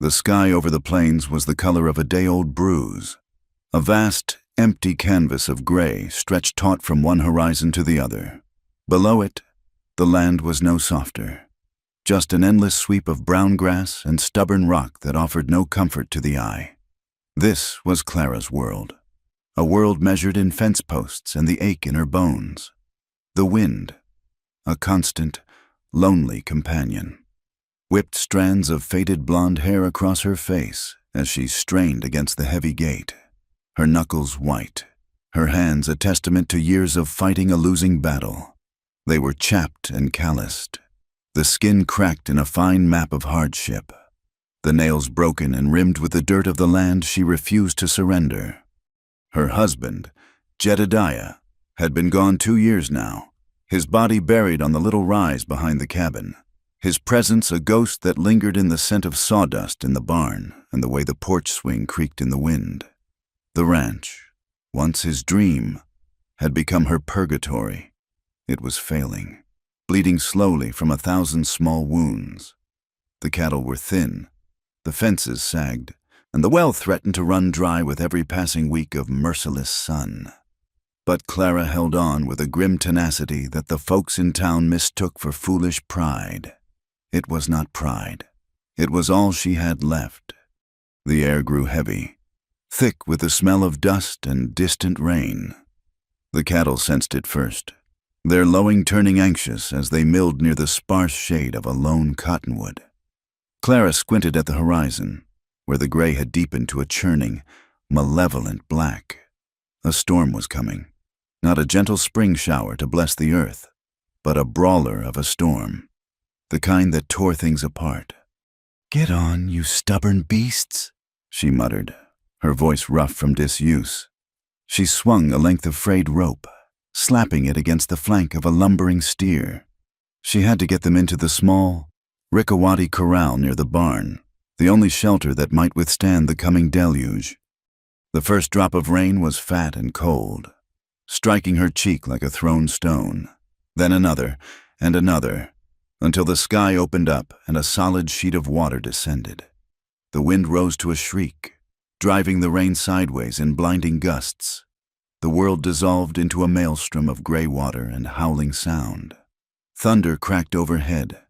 The sky over the plains was the color of a day-old bruise. A vast, empty canvas of gray stretched taut from one horizon to the other. Below it, the land was no softer. Just an endless sweep of brown grass and stubborn rock that offered no comfort to the eye. This was Clara's world. A world measured in fence posts and the ache in her bones. The wind, a constant, lonely companion, whipped strands of faded blonde hair across her face as she strained against the heavy gate, her knuckles white, her hands a testament to years of fighting a losing battle. They were chapped and calloused, the skin cracked in a fine map of hardship, the nails broken and rimmed with the dirt of the land she refused to surrender. Her husband, Jedediah, had been gone 2 years now, his body buried on the little rise behind the cabin, his presence a ghost that lingered in the scent of sawdust in the barn and the way the porch swing creaked in the wind. The ranch, once his dream, had become her purgatory. It was failing, bleeding slowly from 1,000 small wounds. The cattle were thin, the fences sagged, and the well threatened to run dry with every passing week of merciless sun. But Clara held on with a grim tenacity that the folks in town mistook for foolish pride. It was not pride. It was all she had left. The air grew heavy, thick with the smell of dust and distant rain. The cattle sensed it first, their lowing turning anxious as they milled near the sparse shade of a lone cottonwood. Clara squinted at the horizon, where the gray had deepened to a churning, malevolent black. A storm was coming. Not a gentle spring shower to bless the earth, but a brawler of a storm, the kind that tore things apart. "Get on, you stubborn beasts," she muttered, her voice rough from disuse. She swung a length of frayed rope, slapping it against the flank of a lumbering steer. She had to get them into the small, Rickawati corral near the barn, the only shelter that might withstand the coming deluge. The first drop of rain was fat and cold, striking her cheek like a thrown stone, then another and another, until the sky opened up and a solid sheet of water descended. The wind rose to a shriek, driving the rain sideways in blinding gusts. The world dissolved into a maelstrom of gray water and howling sound. Thunder cracked overhead,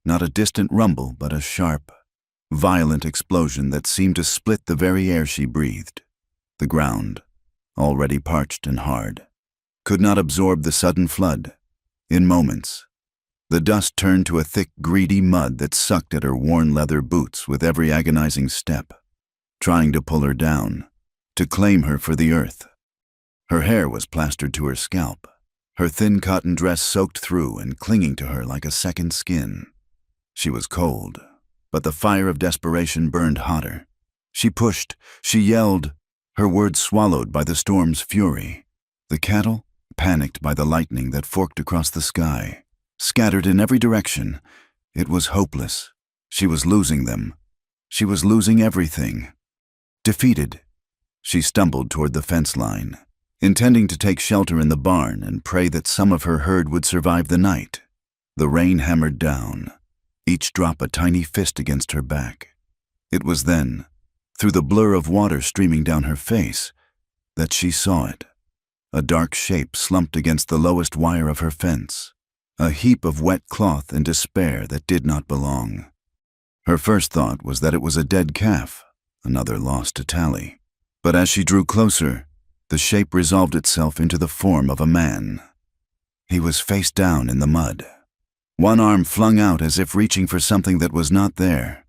not a distant rumble but a sharp, violent explosion that seemed to split the very air she breathed. The ground, already parched and hard, could not absorb the sudden flood. In moments, the dust turned to a thick, greedy mud that sucked at her worn leather boots with every agonizing step, trying to pull her down, to claim her for the earth. Her hair was plastered to her scalp, her thin cotton dress soaked through and clinging to her like a second skin. She was cold, but the fire of desperation burned hotter. She pushed, she yelled, her words swallowed by the storm's fury. The cattle, panicked by the lightning that forked across the sky, scattered in every direction. It was hopeless. She was losing them. She was losing everything. Defeated, she stumbled toward the fence line, intending to take shelter in the barn and pray that some of her herd would survive the night. The rain hammered down, each drop a tiny fist against her back. It was then, through the blur of water streaming down her face, that she saw it. A dark shape slumped against the lowest wire of her fence, a heap of wet cloth and despair that did not belong. Her first thought was that it was a dead calf, another lost to tally. But as she drew closer, the shape resolved itself into the form of a man. He was face down in the mud, one arm flung out as if reaching for something that was not there.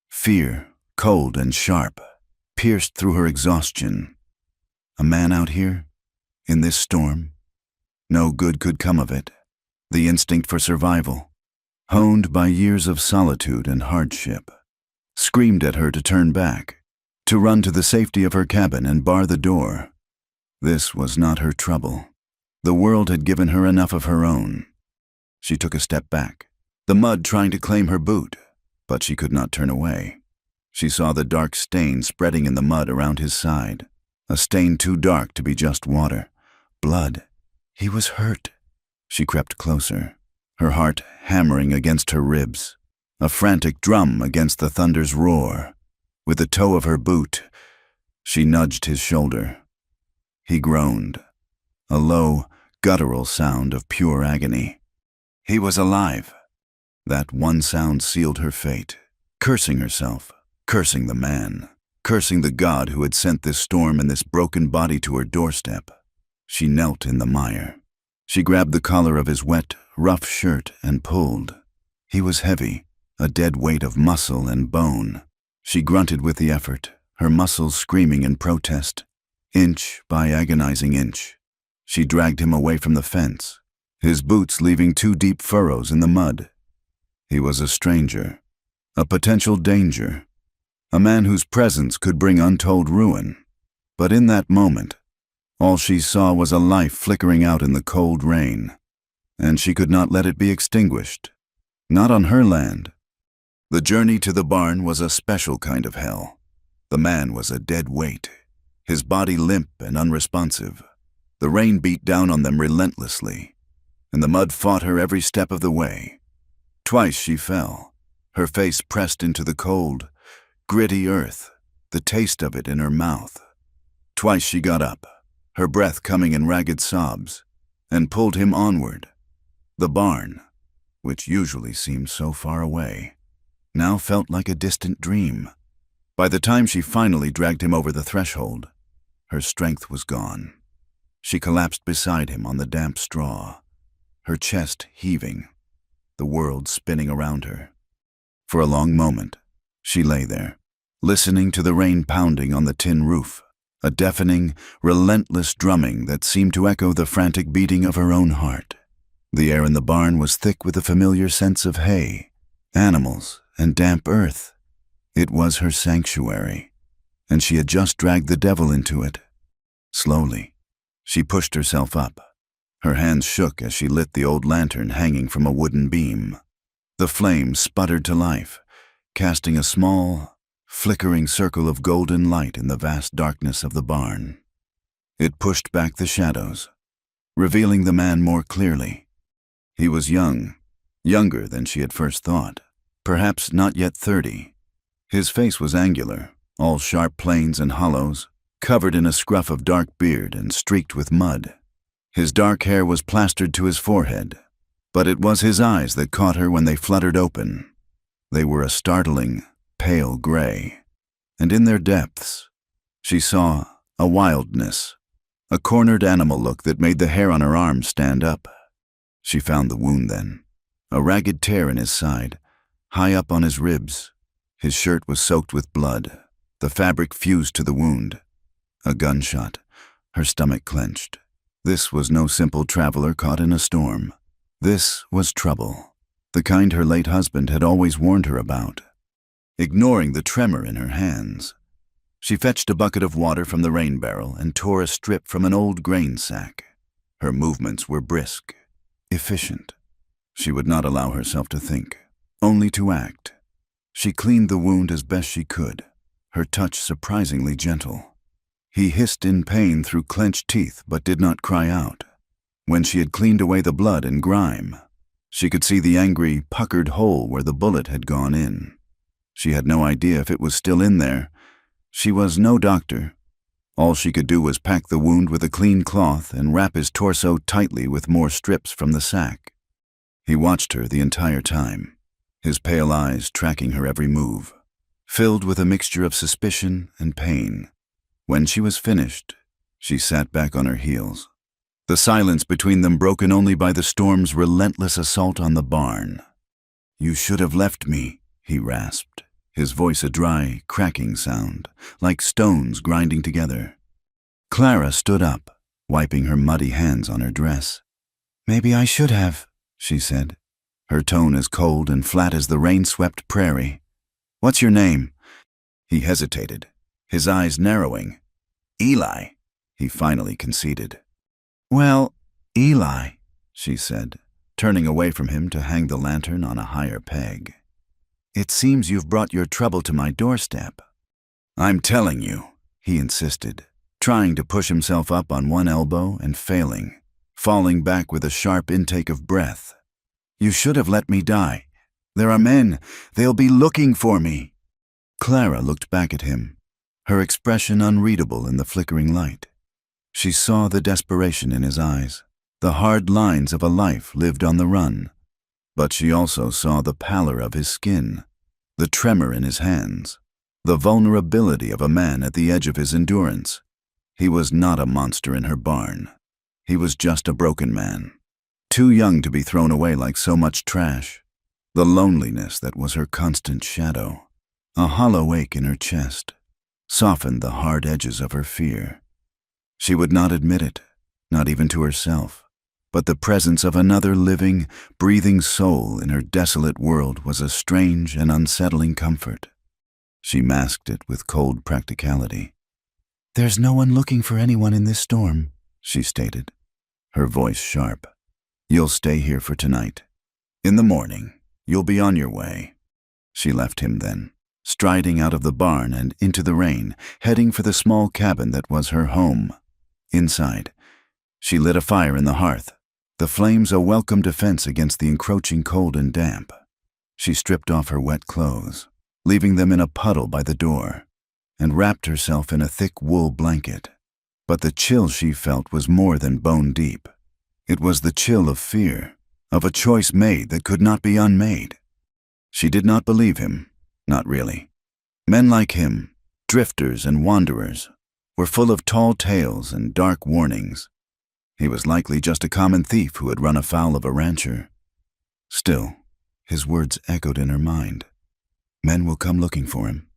Fear, cold and sharp, pierced through her exhaustion. A man out here? In this storm? No good could come of it. The instinct for survival, honed by years of solitude and hardship, screamed at her to turn back, to run to the safety of her cabin and bar the door. This was not her trouble. The world had given her enough of her own. She took a step back, the mud trying to claim her boot, but she could not turn away. She saw the dark stain spreading in the mud around his side, a stain too dark to be just water. Blood. He was hurt. She crept closer, her heart hammering against her ribs, a frantic drum against the thunder's roar. With the toe of her boot, she nudged his shoulder. He groaned, a low, guttural sound of pure agony. He was alive. That one sound sealed her fate, cursing herself, cursing the man, cursing the God who had sent this storm and this broken body to her doorstep. She knelt in the mire. She grabbed the collar of his wet, rough shirt and pulled. He was heavy, a dead weight of muscle and bone. She grunted with the effort, her muscles screaming in protest. Inch by agonizing inch, she dragged him away from the fence, his boots leaving 2 deep furrows in the mud. He was a stranger, a potential danger, a man whose presence could bring untold ruin. But in that moment, all she saw was a life flickering out in the cold rain, and she could not let it be extinguished. Not on her land. The journey to the barn was a special kind of hell. The man was a dead weight, his body limp and unresponsive. The rain beat down on them relentlessly, and the mud fought her every step of the way. Twice she fell, her face pressed into the cold, gritty earth, the taste of it in her mouth. Twice she got up, her breath coming in ragged sobs, and pulled him onward. The barn, which usually seemed so far away, now felt like a distant dream. By the time she finally dragged him over the threshold, her strength was gone. She collapsed beside him on the damp straw, her chest heaving, the world spinning around her. For a long moment, she lay there, listening to the rain pounding on the tin roof, a deafening, relentless drumming that seemed to echo the frantic beating of her own heart. The air in the barn was thick with a familiar sense of hay, animals, and damp earth. It was her sanctuary, and she had just dragged the devil into it. Slowly, she pushed herself up. Her hands shook as she lit the old lantern hanging from a wooden beam. The flame sputtered to life, casting a small, flickering circle of golden light in the vast darkness of the barn. It pushed back the shadows, revealing the man more clearly. He was young, younger than she had first thought, perhaps not yet 30. His face was angular, all sharp planes and hollows, covered in a scruff of dark beard and streaked with mud. His dark hair was plastered to his forehead, but it was his eyes that caught her when they fluttered open. They were a startling, pale gray, and in their depths, she saw a wildness, a cornered animal look that made the hair on her arms stand up. She found the wound then, a ragged tear in his side, high up on his ribs. His shirt was soaked with blood, the fabric fused to the wound. A gunshot, her stomach clenched. This was no simple traveler caught in a storm. This was trouble, the kind her late husband had always warned her about. Ignoring the tremor in her hands, she fetched a bucket of water from the rain barrel and tore a strip from an old grain sack. Her movements were brisk, efficient. She would not allow herself to think, only to act. She cleaned the wound as best she could, her touch surprisingly gentle. He hissed in pain through clenched teeth but did not cry out. When she had cleaned away the blood and grime, she could see the angry, puckered hole where the bullet had gone in. She had no idea if it was still in there. She was no doctor. All she could do was pack the wound with a clean cloth and wrap his torso tightly with more strips from the sack. He watched her the entire time, his pale eyes tracking her every move, filled with a mixture of suspicion and pain. When she was finished, she sat back on her heels, the silence between them broken only by the storm's relentless assault on the barn. "You should have left me," he rasped, his voice a dry, cracking sound, like stones grinding together. Clara stood up, wiping her muddy hands on her dress. "Maybe I should have," she said, her tone as cold and flat as the rain-swept prairie. "What's your name?" He hesitated, his eyes narrowing. "Eli," he finally conceded. "Well, Eli," she said, turning away from him to hang the lantern on a higher peg. "It seems you've brought your trouble to my doorstep." "I'm telling you," he insisted, trying to push himself up on one elbow and failing, falling back with a sharp intake of breath. "You should have let me die. There are men. They'll be looking for me." Clara looked back at him, her expression unreadable in the flickering light. She saw the desperation in his eyes, the hard lines of a life lived on the run. But she also saw the pallor of his skin, the tremor in his hands, the vulnerability of a man at the edge of his endurance. He was not a monster in her barn. He was just a broken man, too young to be thrown away like so much trash. The loneliness that was her constant shadow, a hollow ache in her chest, softened the hard edges of her fear. She would not admit it, not even to herself, but the presence of another living, breathing soul in her desolate world was a strange and unsettling comfort. She masked it with cold practicality. "There's no one looking for anyone in this storm," she stated, her voice sharp. "You'll stay here for tonight. In the morning, you'll be on your way." She left him then, striding out of the barn and into the rain, heading for the small cabin that was her home. Inside, she lit a fire in the hearth, the flames a welcome defense against the encroaching cold and damp. She stripped off her wet clothes, leaving them in a puddle by the door, and wrapped herself in a thick wool blanket. But the chill she felt was more than bone deep. It was the chill of fear, of a choice made that could not be unmade. She did not believe him, not really. Men like him, drifters and wanderers, were full of tall tales and dark warnings. He was likely just a common thief who had run afoul of a rancher. Still, his words echoed in her mind. Men will come looking for him.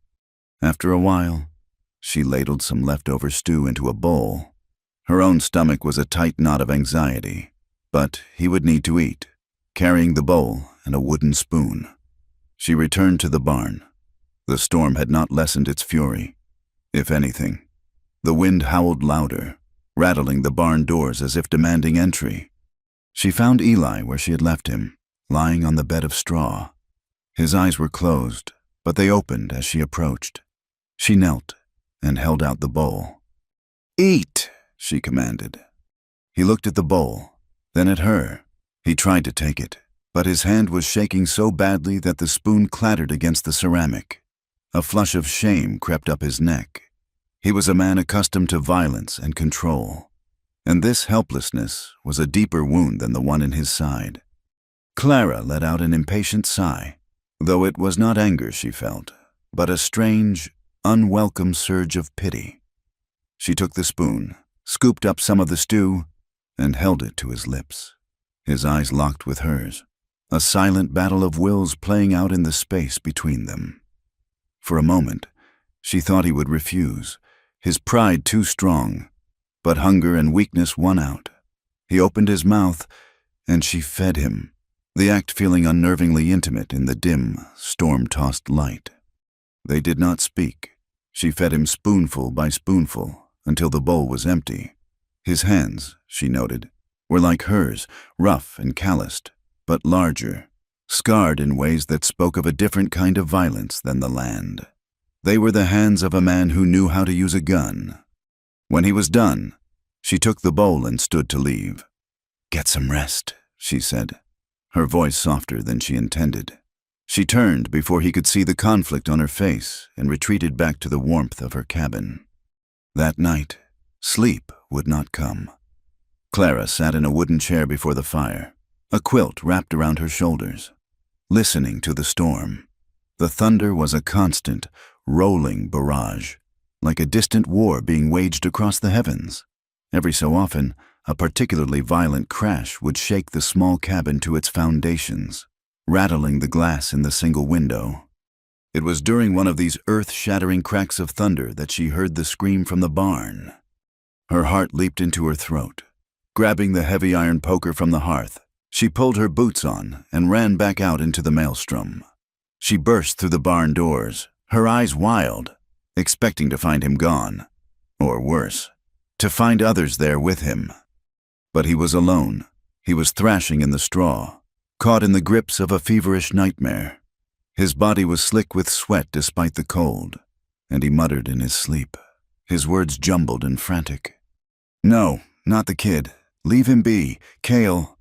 After a while, she ladled some leftover stew into a bowl. Her own stomach was a tight knot of anxiety, but he would need to eat, carrying the bowl and a wooden spoon. She returned to the barn. The storm had not lessened its fury. If anything, the wind howled louder, rattling the barn doors as if demanding entry. She found Eli where she had left him, lying on the bed of straw. His eyes were closed, but they opened as she approached. She knelt and held out the bowl. "Eat," she commanded. He looked at the bowl, then at her. He tried to take it, but his hand was shaking so badly that the spoon clattered against the ceramic. A flush of shame crept up his neck. He was a man accustomed to violence and control, and this helplessness was a deeper wound than the one in his side. Clara let out an impatient sigh, though it was not anger she felt, but a strange, unwelcome surge of pity. She took the spoon, scooped up some of the stew, and held it to his lips. His eyes locked with hers, a silent battle of wills playing out in the space between them. For a moment, she thought he would refuse, his pride too strong, but hunger and weakness won out. He opened his mouth, and she fed him, the act feeling unnervingly intimate in the dim, storm-tossed light. They did not speak. She fed him spoonful by spoonful until the bowl was empty. His hands, she noted, were like hers, rough and calloused, but larger, scarred in ways that spoke of a different kind of violence than the land. They were the hands of a man who knew how to use a gun. When he was done, she took the bowl and stood to leave. "Get some rest," she said, her voice softer than she intended. She turned before he could see the conflict on her face and retreated back to the warmth of her cabin. That night, sleep would not come. Clara sat in a wooden chair before the fire, a quilt wrapped around her shoulders, listening to the storm. The thunder was a constant, rolling barrage, like a distant war being waged across the heavens. Every so often, a particularly violent crash would shake the small cabin to its foundations, rattling the glass in the single window. It was during one of these earth-shattering cracks of thunder that she heard the scream from the barn. Her heart leaped into her throat. Grabbing the heavy iron poker from the hearth, she pulled her boots on and ran back out into the maelstrom. She burst through the barn doors, her eyes wild, expecting to find him gone, or worse, to find others there with him. But he was alone. He was thrashing in the straw, caught in the grips of a feverish nightmare. His body was slick with sweat despite the cold, and he muttered in his sleep, his words jumbled and frantic. "No, not the kid. Leave him be. Cale."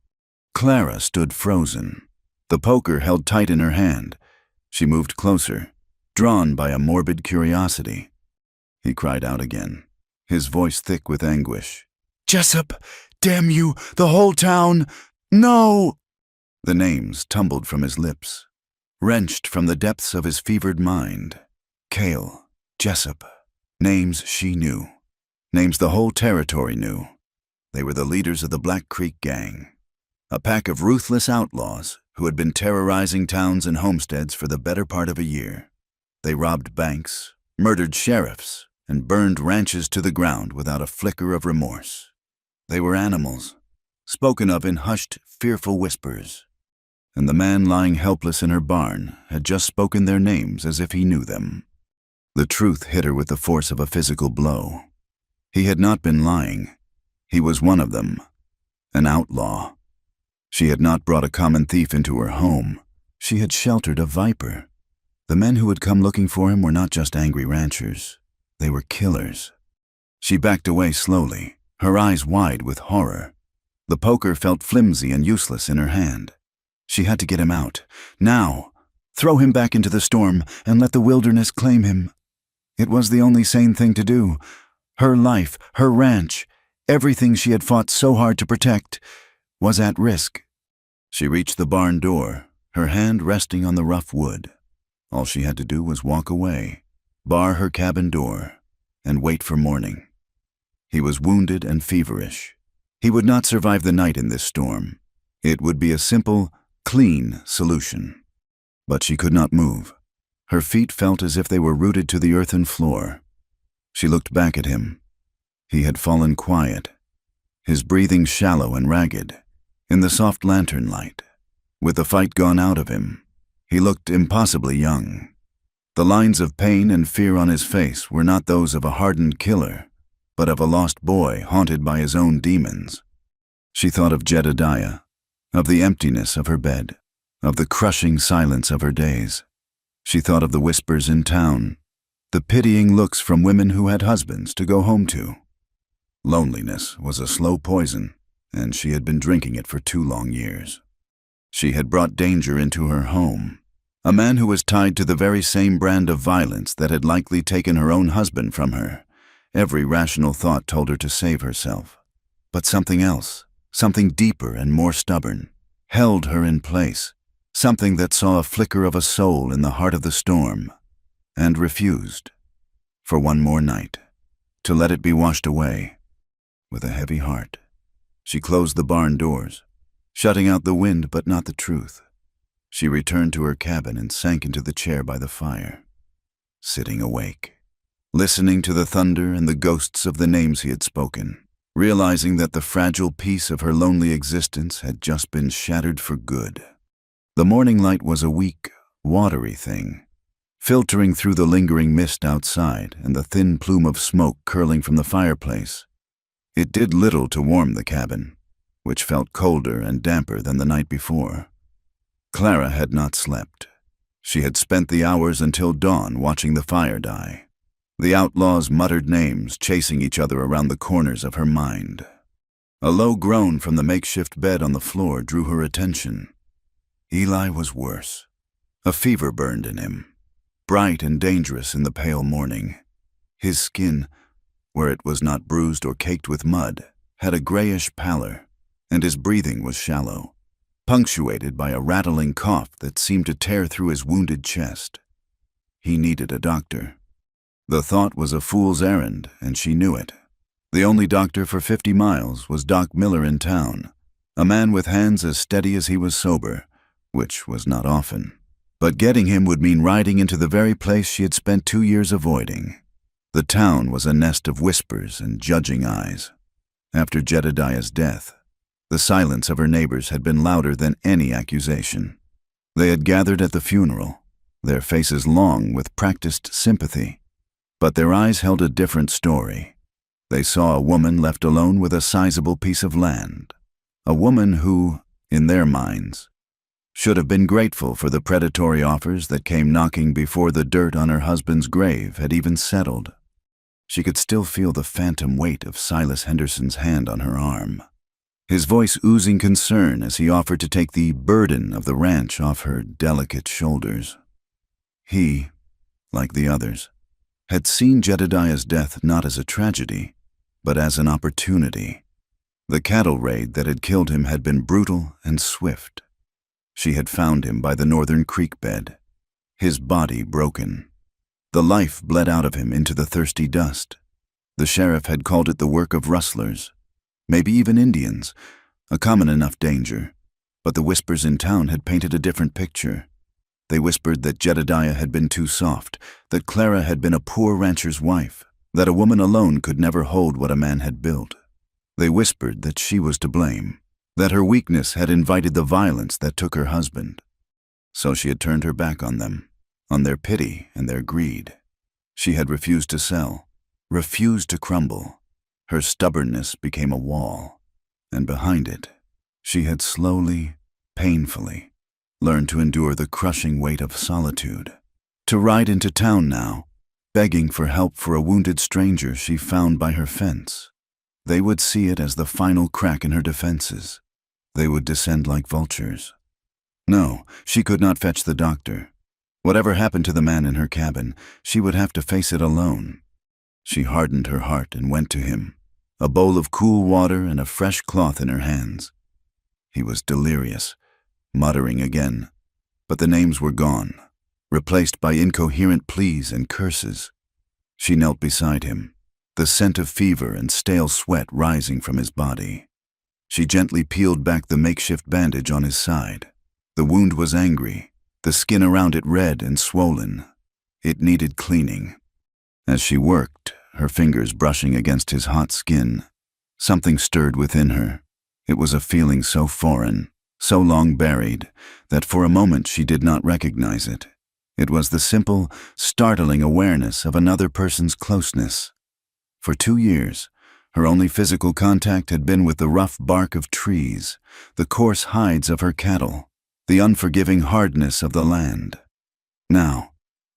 Clara stood frozen, the poker held tight in her hand. She moved closer, drawn by a morbid curiosity. He cried out again, his voice thick with anguish. "Jessup! Damn you! The whole town! No!" The names tumbled from his lips, wrenched from the depths of his fevered mind. Cale, Jessup, names she knew. Names the whole territory knew. They were the leaders of the Black Creek Gang, a pack of ruthless outlaws who had been terrorizing towns and homesteads for the better part of a year. They robbed banks, murdered sheriffs, and burned ranches to the ground without a flicker of remorse. They were animals, spoken of in hushed, fearful whispers, and the man lying helpless in her barn had just spoken their names as if he knew them. The truth hit her with the force of a physical blow. He had not been lying. He was one of them, an outlaw. She had not brought a common thief into her home. She had sheltered a viper. The men who had come looking for him were not just angry ranchers. They were killers. She backed away slowly, her eyes wide with horror. The poker felt flimsy and useless in her hand. She had to get him out, now. Throw him back into the storm and let the wilderness claim him. It was the only sane thing to do. Her life, her ranch, everything she had fought so hard to protect, was at risk. She reached the barn door, her hand resting on the rough wood. All she had to do was walk away, bar her cabin door, and wait for morning. He was wounded and feverish. He would not survive the night in this storm. It would be a simple, clean solution. But she could not move. Her feet felt as if they were rooted to the earthen floor. She looked back at him. He had fallen quiet, his breathing shallow and ragged, in the soft lantern light. With the fight gone out of him, he looked impossibly young. The lines of pain and fear on his face were not those of a hardened killer, but of a lost boy haunted by his own demons. She thought of Jedediah, of the emptiness of her bed, of the crushing silence of her days. She thought of the whispers in town, the pitying looks from women who had husbands to go home to. Loneliness was a slow poison, and she had been drinking it for 2 long years. She had brought danger into her home, a man who was tied to the very same brand of violence that had likely taken her own husband from her. Every rational thought told her to save herself. But something else, something deeper and more stubborn, held her in place, something that saw a flicker of a soul in the heart of the storm, and refused, for one more night, to let it be washed away. With a heavy heart, she closed the barn doors, shutting out the wind but not the truth. She returned to her cabin and sank into the chair by the fire, sitting awake, listening to the thunder and the ghosts of the names he had spoken, realizing that the fragile peace of her lonely existence had just been shattered for good. The morning light was a weak, watery thing, filtering through the lingering mist outside and the thin plume of smoke curling from the fireplace. It did little to warm the cabin, which felt colder and damper than the night before. Clara had not slept. She had spent the hours until dawn watching the fire die, the outlaws' muttered names chasing each other around the corners of her mind. A low groan from the makeshift bed on the floor drew her attention. Eli was worse. A fever burned in him, bright and dangerous in the pale morning. His skin, where it was not bruised or caked with mud, had a grayish pallor, and his breathing was shallow, punctuated by a rattling cough that seemed to tear through his wounded chest. He needed a doctor. The thought was a fool's errand, and she knew it. The only doctor for 50 miles was Doc Miller in town, a man with hands as steady as he was sober, which was not often. But getting him would mean riding into the very place she had spent 2 years avoiding. The town was a nest of whispers and judging eyes. After Jedediah's death, the silence of her neighbors had been louder than any accusation. They had gathered at the funeral, their faces long with practiced sympathy, but their eyes held a different story. They saw a woman left alone with a sizable piece of land, a woman who, in their minds, should have been grateful for the predatory offers that came knocking before the dirt on her husband's grave had even settled. She could still feel the phantom weight of Silas Henderson's hand on her arm, his voice oozing concern as he offered to take the burden of the ranch off her delicate shoulders. He, like the others, had seen Jedediah's death not as a tragedy, but as an opportunity. The cattle raid that had killed him had been brutal and swift. She had found him by the northern creek bed, his body broken. The life bled out of him into the thirsty dust. The sheriff had called it the work of rustlers, maybe even Indians, a common enough danger. But the whispers in town had painted a different picture. They whispered that Jedediah had been too soft, that Clara had been a poor rancher's wife, that a woman alone could never hold what a man had built. They whispered that she was to blame, that her weakness had invited the violence that took her husband. So she had turned her back on them, on their pity and their greed. She had refused to sell, refused to crumble. Her stubbornness became a wall, and behind it, she had slowly, painfully, learned to endure the crushing weight of solitude. To ride into town now, begging for help for a wounded stranger she found by her fence. They would see it as the final crack in her defenses. They would descend like vultures. No, she could not fetch the doctor. Whatever happened to the man in her cabin, she would have to face it alone. She hardened her heart and went to him, a bowl of cool water and a fresh cloth in her hands. He was delirious, muttering again, but the names were gone, replaced by incoherent pleas and curses. She knelt beside him, the scent of fever and stale sweat rising from his body. She gently peeled back the makeshift bandage on his side. The wound was angry, the skin around it red and swollen. It needed cleaning. As she worked, her fingers brushing against his hot skin, something stirred within her. It was a feeling so foreign, so long buried, that for a moment she did not recognize it. It was the simple, startling awareness of another person's closeness. For 2 years, her only physical contact had been with the rough bark of trees, the coarse hides of her cattle, the unforgiving hardness of the land. Now,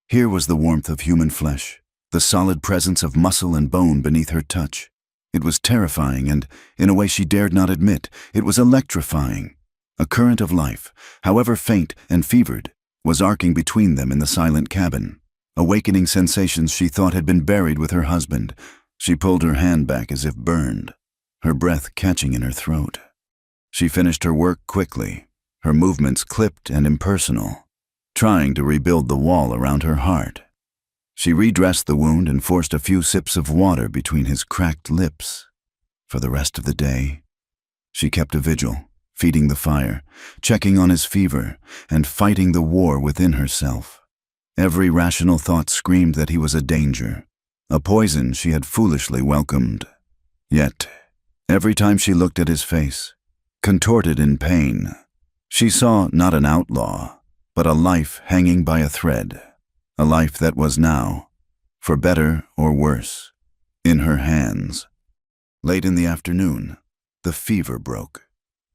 here was the warmth of human flesh, the solid presence of muscle and bone beneath her touch. It was terrifying and, in a way she dared not admit, it was electrifying. A current of life, however faint and fevered, was arcing between them in the silent cabin, awakening sensations she thought had been buried with her husband. She pulled her hand back as if burned, her breath catching in her throat. She finished her work quickly, her movements clipped and impersonal, trying to rebuild the wall around her heart. She redressed the wound and forced a few sips of water between his cracked lips. For the rest of the day, she kept a vigil, feeding the fire, checking on his fever, and fighting the war within herself. Every rational thought screamed that he was a danger, a poison she had foolishly welcomed. Yet, every time she looked at his face, contorted in pain, she saw not an outlaw, but a life hanging by a thread, a life that was now, for better or worse, in her hands. Late in the afternoon, the fever broke.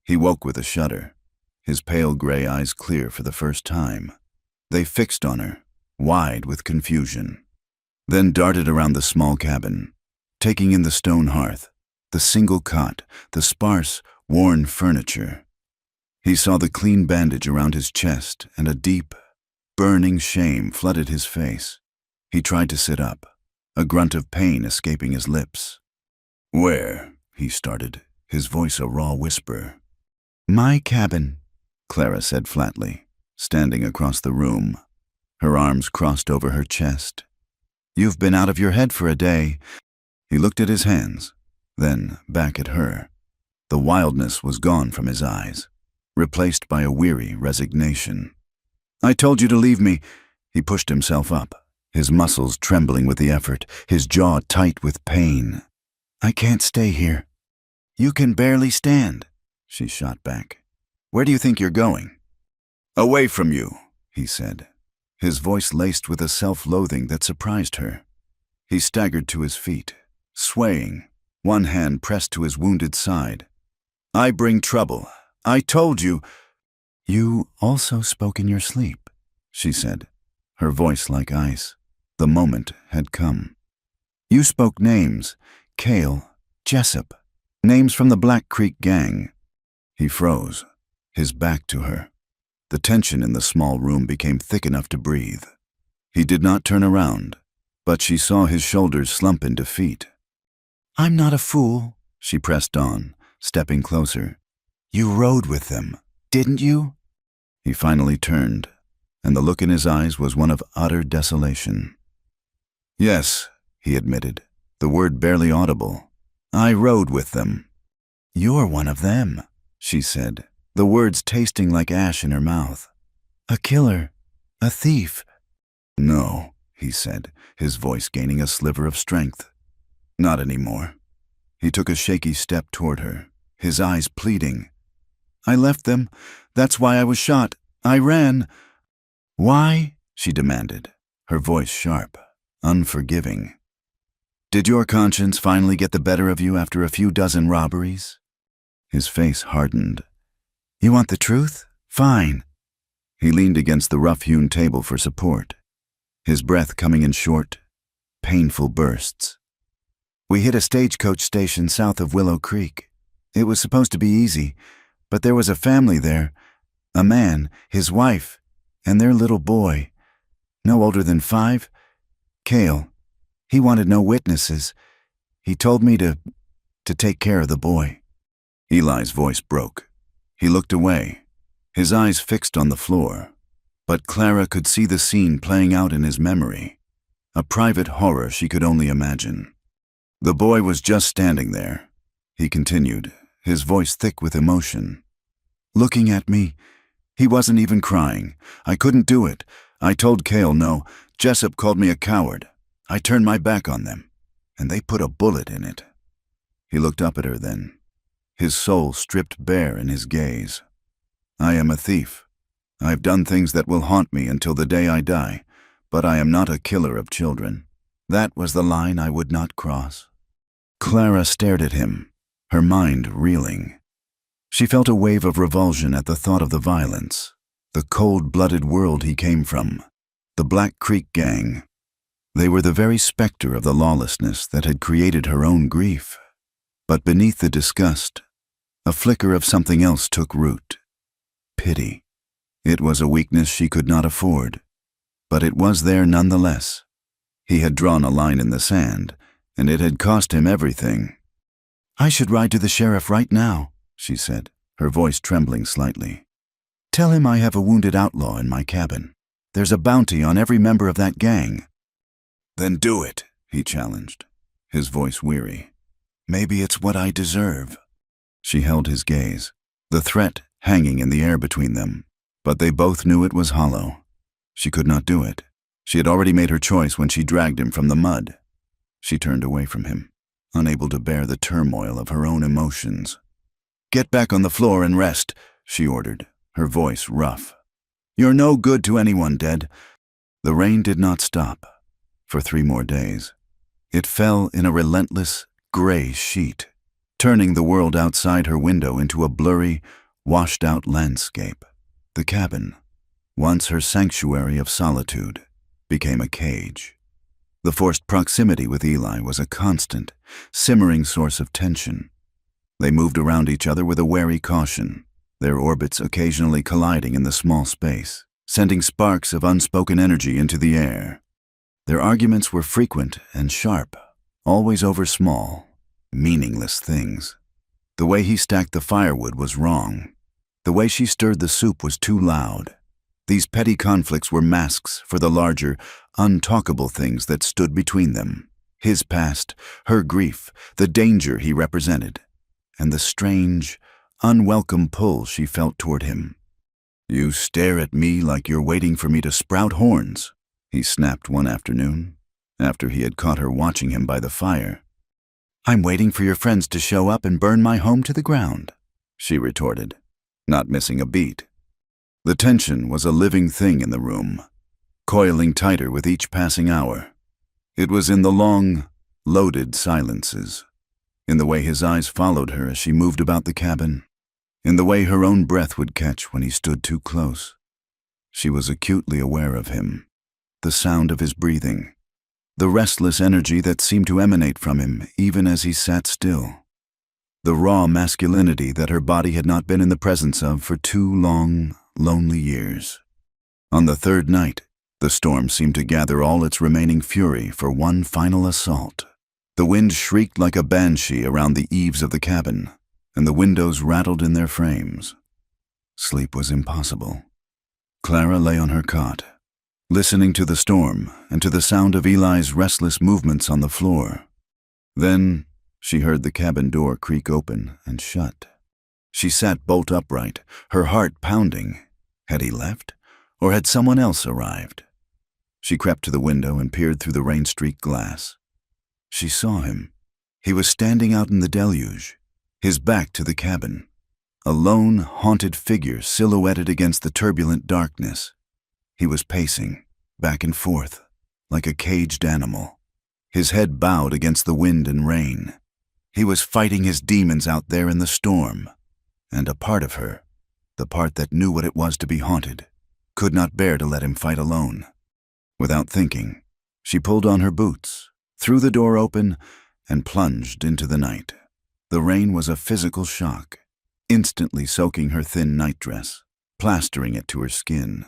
He woke with a shudder, his pale gray eyes clear for the first time. They fixed on her, wide with confusion, then darted around the small cabin, taking in the stone hearth, the single cot, the sparse, worn furniture. He saw the clean bandage around his chest, and a deep, burning shame flooded his face. He tried to sit up, a grunt of pain escaping his lips. "Where?" he started, his voice a raw whisper. "My cabin," Clara said flatly, standing across the room, her arms crossed over her chest. "You've been out of your head for a day." He looked at his hands, then back at her. The wildness was gone from his eyes, replaced by a weary resignation. "I told you to leave me." He pushed himself up, his muscles trembling with the effort, his jaw tight with pain. "I can't stay here." "You can barely stand," she shot back. "Where do you think you're going?" "Away from you," he said, his voice laced with a self-loathing that surprised her. He staggered to his feet, swaying, one hand pressed to his wounded side. "I bring trouble. I told you." "You also spoke in your sleep," she said, her voice like ice. The moment had come. "You spoke names, Cale, Jessup, names from the Black Creek gang." He froze, his back to her. The tension in the small room became thick enough to breathe. He did not turn around, but she saw his shoulders slump in defeat. "I'm not a fool," she pressed on, stepping closer. "You rode with them, didn't you?" He finally turned, and the look in his eyes was one of utter desolation. "Yes," he admitted, the word barely audible. "I rode with them." "You're one of them," she said, the words tasting like ash in her mouth. "A killer, a thief." "No," he said, his voice gaining a sliver of strength. "Not anymore." He took a shaky step toward her, his eyes pleading. "I left them. That's why I was shot. I ran." "Why?" she demanded, her voice sharp, unforgiving. "Did your conscience finally get the better of you after a few dozen robberies?" His face hardened. "You want the truth? Fine." He leaned against the rough-hewn table for support, his breath coming in short, painful bursts. "We hit a stagecoach station south of Willow Creek. It was supposed to be easy, but there was a family there, a man, his wife, and their little boy, no older than 5. Cale. He wanted no witnesses. He told me to take care of the boy." Eli's voice broke. He looked away, his eyes fixed on the floor, but Clara could see the scene playing out in his memory, a private horror she could only imagine. "The boy was just standing there," he continued, his voice thick with emotion. "Looking at me. He wasn't even crying. I couldn't do it. I told Cale no. Jessup called me a coward. I turned my back on them, and they put a bullet in it." He looked up at her then, his soul stripped bare in his gaze. "I am a thief. I've done things that will haunt me until the day I die, but I am not a killer of children. That was the line I would not cross." Clara stared at him, her mind reeling. She felt a wave of revulsion at the thought of the violence, the cold-blooded world he came from, the Black Creek Gang. They were the very specter of the lawlessness that had created her own grief. But beneath the disgust, a flicker of something else took root. Pity. It was a weakness she could not afford, but it was there nonetheless. He had drawn a line in the sand, and it had cost him everything. "I should ride to the sheriff right now," she said, her voice trembling slightly. "Tell him I have a wounded outlaw in my cabin. There's a bounty on every member of that gang." "Then do it," he challenged, his voice weary. "Maybe it's what I deserve." She held his gaze, the threat hanging in the air between them, but they both knew it was hollow. She could not do it. She had already made her choice when she dragged him from the mud. She turned away from him, unable to bear the turmoil of her own emotions. "Get back on the floor and rest," she ordered, her voice rough. "You're no good to anyone, dead." The rain did not stop for 3 more days. It fell in a relentless, gray sheet, turning the world outside her window into a blurry, washed-out landscape. The cabin, once her sanctuary of solitude, became a cage. The forced proximity with Eli was a constant, simmering source of tension. They moved around each other with a wary caution, their orbits occasionally colliding in the small space, sending sparks of unspoken energy into the air. Their arguments were frequent and sharp, always over small, meaningless things. The way he stacked the firewood was wrong. The way she stirred the soup was too loud. These petty conflicts were masks for the larger, untalkable things that stood between them. His past, her grief, the danger he represented, and the strange, unwelcome pull she felt toward him. "You stare at me like you're waiting for me to sprout horns," he snapped one afternoon, after he had caught her watching him by the fire. "I'm waiting for your friends to show up and burn my home to the ground," she retorted, not missing a beat. The tension was a living thing in the room, coiling tighter with each passing hour. It was in the long, loaded silences, in the way his eyes followed her as she moved about the cabin, in the way her own breath would catch when he stood too close. She was acutely aware of him, the sound of his breathing, the restless energy that seemed to emanate from him even as he sat still, the raw masculinity that her body had not been in the presence of for 2 long, lonely years. On the 3rd night, The storm seemed to gather all its remaining fury for one final assault. The wind shrieked like a banshee around the eaves of the cabin, and the windows rattled in their frames. Sleep was impossible. Clara lay on her cot, listening to the storm and to the sound of Eli's restless movements on the floor. Then she heard the cabin door creak open and shut. She sat bolt upright, her heart pounding. Had he left, or had someone else arrived? She crept to the window and peered through the rain-streaked glass. She saw him. He was standing out in the deluge, his back to the cabin, a lone, haunted figure silhouetted against the turbulent darkness. He was pacing, back and forth, like a caged animal, his head bowed against the wind and rain. He was fighting his demons out there in the storm, and a part of her, the part that knew what it was to be haunted, could not bear to let him fight alone. Without thinking, she pulled on her boots, threw the door open, and plunged into the night. The rain was a physical shock, instantly soaking her thin nightdress, plastering it to her skin.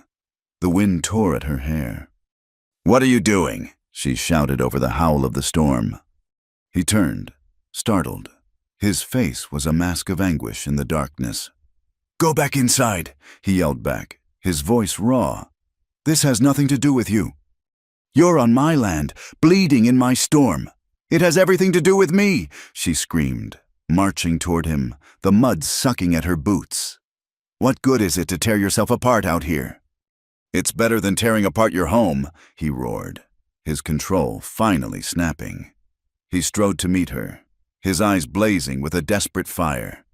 The wind tore at her hair. "What are you doing?" she shouted over the howl of the storm. He turned, startled. His face was a mask of anguish in the darkness. "Go back inside," he yelled back, his voice raw. "This has nothing to do with you. You're on my land, bleeding in my storm. It has everything to do with me," she screamed, marching toward him, the mud sucking at her boots. "What good is it to tear yourself apart out here?" "It's better than tearing apart your home," he roared, his control finally snapping. He strode to meet her, his eyes blazing with a desperate fire.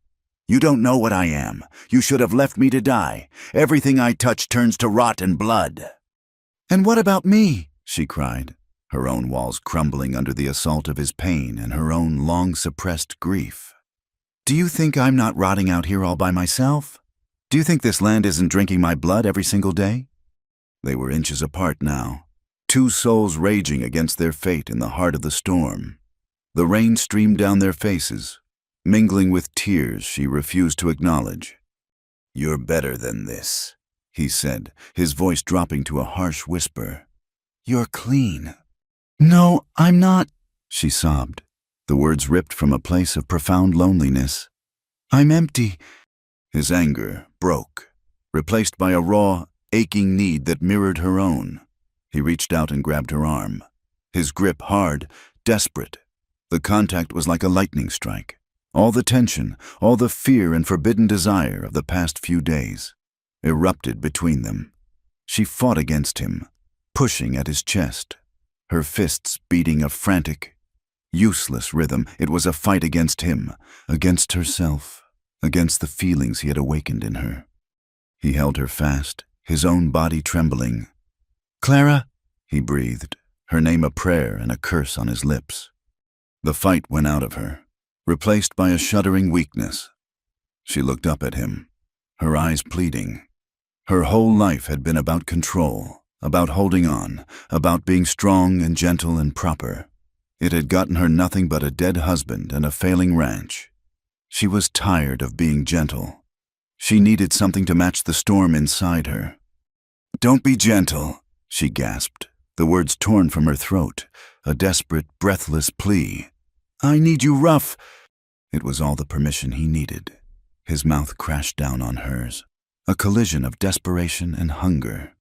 "You don't know what I am. You should have left me to die. Everything I touch turns to rot and blood." "And what about me?" she cried, her own walls crumbling under the assault of his pain and her own long-suppressed grief. "Do you think I'm not rotting out here all by myself? Do you think this land isn't drinking my blood every single day?" They were inches apart now, two souls raging against their fate in the heart of the storm. The rain streamed down their faces, mingling with tears she refused to acknowledge. "You're better than this," he said, his voice dropping to a harsh whisper. "You're clean." "No, I'm not," she sobbed, the words ripped from a place of profound loneliness. "I'm empty." His anger broke, replaced by a raw, aching need that mirrored her own. He reached out and grabbed her arm, his grip hard, desperate. The contact was like a lightning strike. All the tension, all the fear and forbidden desire of the past few days erupted between them. She fought against him, pushing at his chest, her fists beating a frantic, useless rhythm. It was a fight against him, against herself, against the feelings he had awakened in her. He held her fast, his own body trembling. "Clara," he breathed, her name a prayer and a curse on his lips. The fight went out of her, replaced by a shuddering weakness. She looked up at him, her eyes pleading. Her whole life had been about control, about holding on, about being strong and gentle and proper. It had gotten her nothing but a dead husband and a failing ranch. She was tired of being gentle. She needed something to match the storm inside her. "Don't be gentle," she gasped, the words torn from her throat, a desperate, breathless plea. "I need you rough." It was all the permission he needed. His mouth crashed down on hers, a collision of desperation and hunger.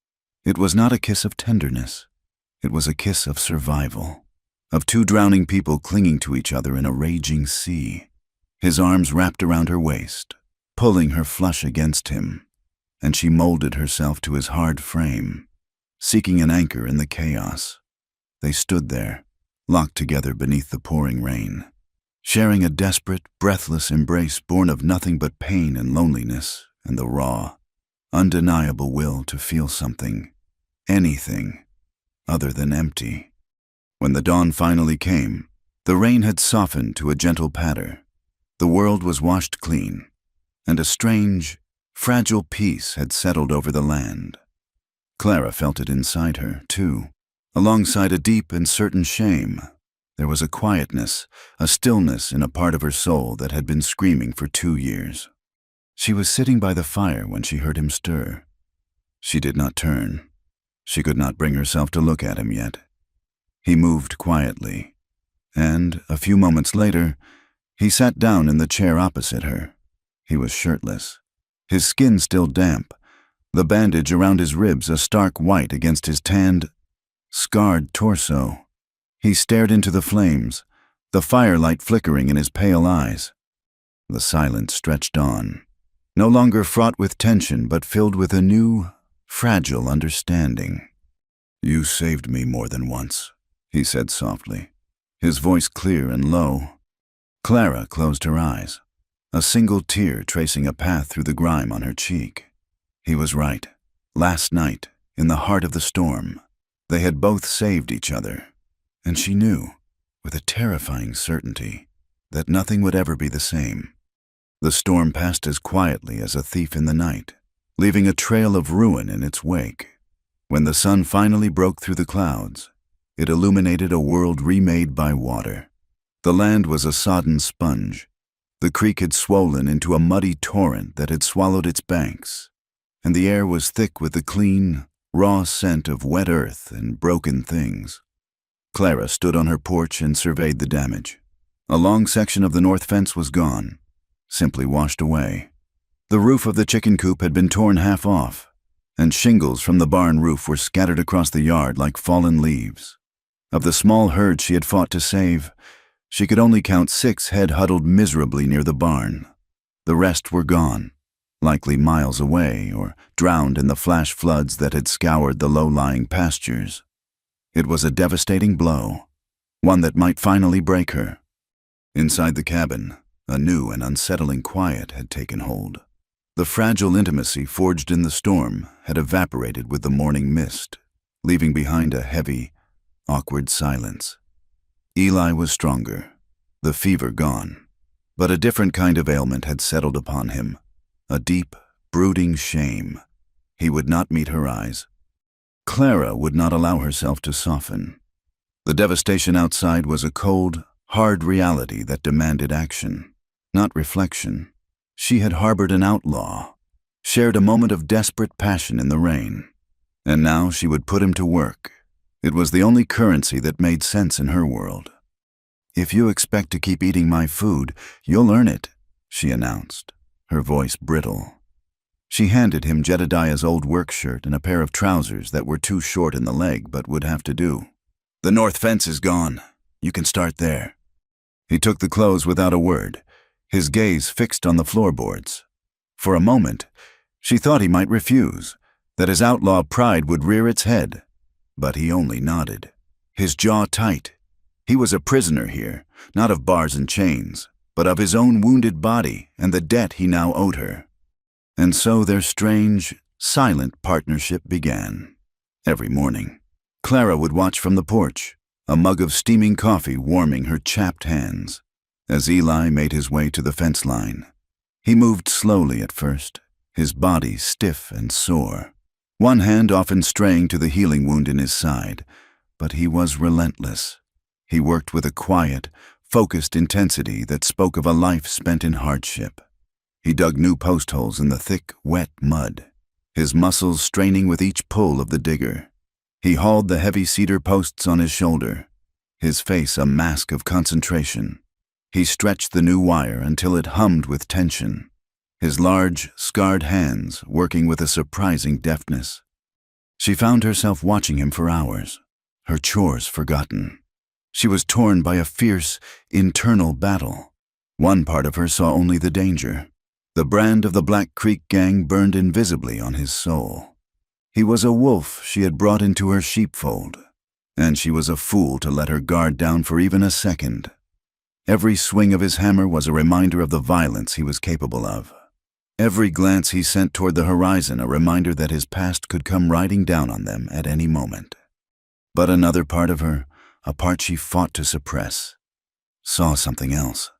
It was not a kiss of tenderness. It was a kiss of survival, of two drowning people clinging to each other in a raging sea. His arms wrapped around her waist, pulling her flush against him, and she molded herself to his hard frame, seeking an anchor in the chaos. They stood there, locked together beneath the pouring rain, sharing a desperate, breathless embrace born of nothing but pain and loneliness and the raw, undeniable will to feel something, anything, other than empty. When the dawn finally came, the rain had softened to a gentle patter. The world was washed clean, and a strange, fragile peace had settled over the land. Clara felt it inside her, too. Alongside a deep and certain shame, there was a quietness, a stillness in a part of her soul that had been screaming for 2 years. She was sitting by the fire when she heard him stir. She did not turn. She could not bring herself to look at him yet. He moved quietly, and, a few moments later, he sat down in the chair opposite her. He was shirtless, his skin still damp, the bandage around his ribs a stark white against his tanned, scarred torso. He stared into the flames, the firelight flickering in his pale eyes. The silence stretched on, no longer fraught with tension but filled with a new, fragile understanding. "You saved me more than once," he said softly, his voice clear and low. Clara closed her eyes, a single tear tracing a path through the grime on her cheek. He was right. Last night, in the heart of the storm, they had both saved each other, and she knew, with a terrifying certainty, that nothing would ever be the same. The storm passed as quietly as a thief in the night, leaving a trail of ruin in its wake. When the sun finally broke through the clouds, it illuminated a world remade by water. The land was a sodden sponge. The creek had swollen into a muddy torrent that had swallowed its banks, and the air was thick with the clean, raw scent of wet earth and broken things. Clara stood on her porch and surveyed the damage. A long section of the north fence was gone, simply washed away. The roof of the chicken coop had been torn half off, and shingles from the barn roof were scattered across the yard like fallen leaves. Of the small herd she had fought to save, she could only count 6 head huddled miserably near the barn. The rest were gone, likely miles away or drowned in the flash floods that had scoured the low-lying pastures. It was a devastating blow, one that might finally break her. Inside the cabin, a new and unsettling quiet had taken hold. The fragile intimacy forged in the storm had evaporated with the morning mist, leaving behind a heavy, awkward silence. Eli was stronger, the fever gone, but a different kind of ailment had settled upon him, a deep, brooding shame. He would not meet her eyes. Clara would not allow herself to soften. The devastation outside was a cold, hard reality that demanded action, not reflection. She had harbored an outlaw, shared a moment of desperate passion in the rain, and now she would put him to work. It was the only currency that made sense in her world. "If you expect to keep eating my food, you'll earn it," she announced, her voice brittle. She handed him Jedediah's old work shirt and a pair of trousers that were too short in the leg but would have to do. "The north fence is gone. You can start there." He took the clothes without a word, his gaze fixed on the floorboards. For a moment, she thought he might refuse, that his outlaw pride would rear its head. But he only nodded, his jaw tight. He was a prisoner here, not of bars and chains, but of his own wounded body and the debt he now owed her. And so their strange, silent partnership began. Every morning, Clara would watch from the porch, a mug of steaming coffee warming her chapped hands. As Eli made his way to the fence line, he moved slowly at first, his body stiff and sore, one hand often straying to the healing wound in his side, but he was relentless. He worked with a quiet, focused intensity that spoke of a life spent in hardship. He dug new post holes in the thick, wet mud, his muscles straining with each pull of the digger. He hauled the heavy cedar posts on his shoulder, his face a mask of concentration. He stretched the new wire until it hummed with tension, his large, scarred hands working with a surprising deftness. She found herself watching him for hours, her chores forgotten. She was torn by a fierce, internal battle. One part of her saw only the danger. The brand of the Black Creek Gang burned invisibly on his soul. He was a wolf she had brought into her sheepfold, and she was a fool to let her guard down for even a second. Every swing of his hammer was a reminder of the violence he was capable of. Every glance he sent toward the horizon a reminder that his past could come riding down on them at any moment. But another part of her, a part she fought to suppress, saw something else.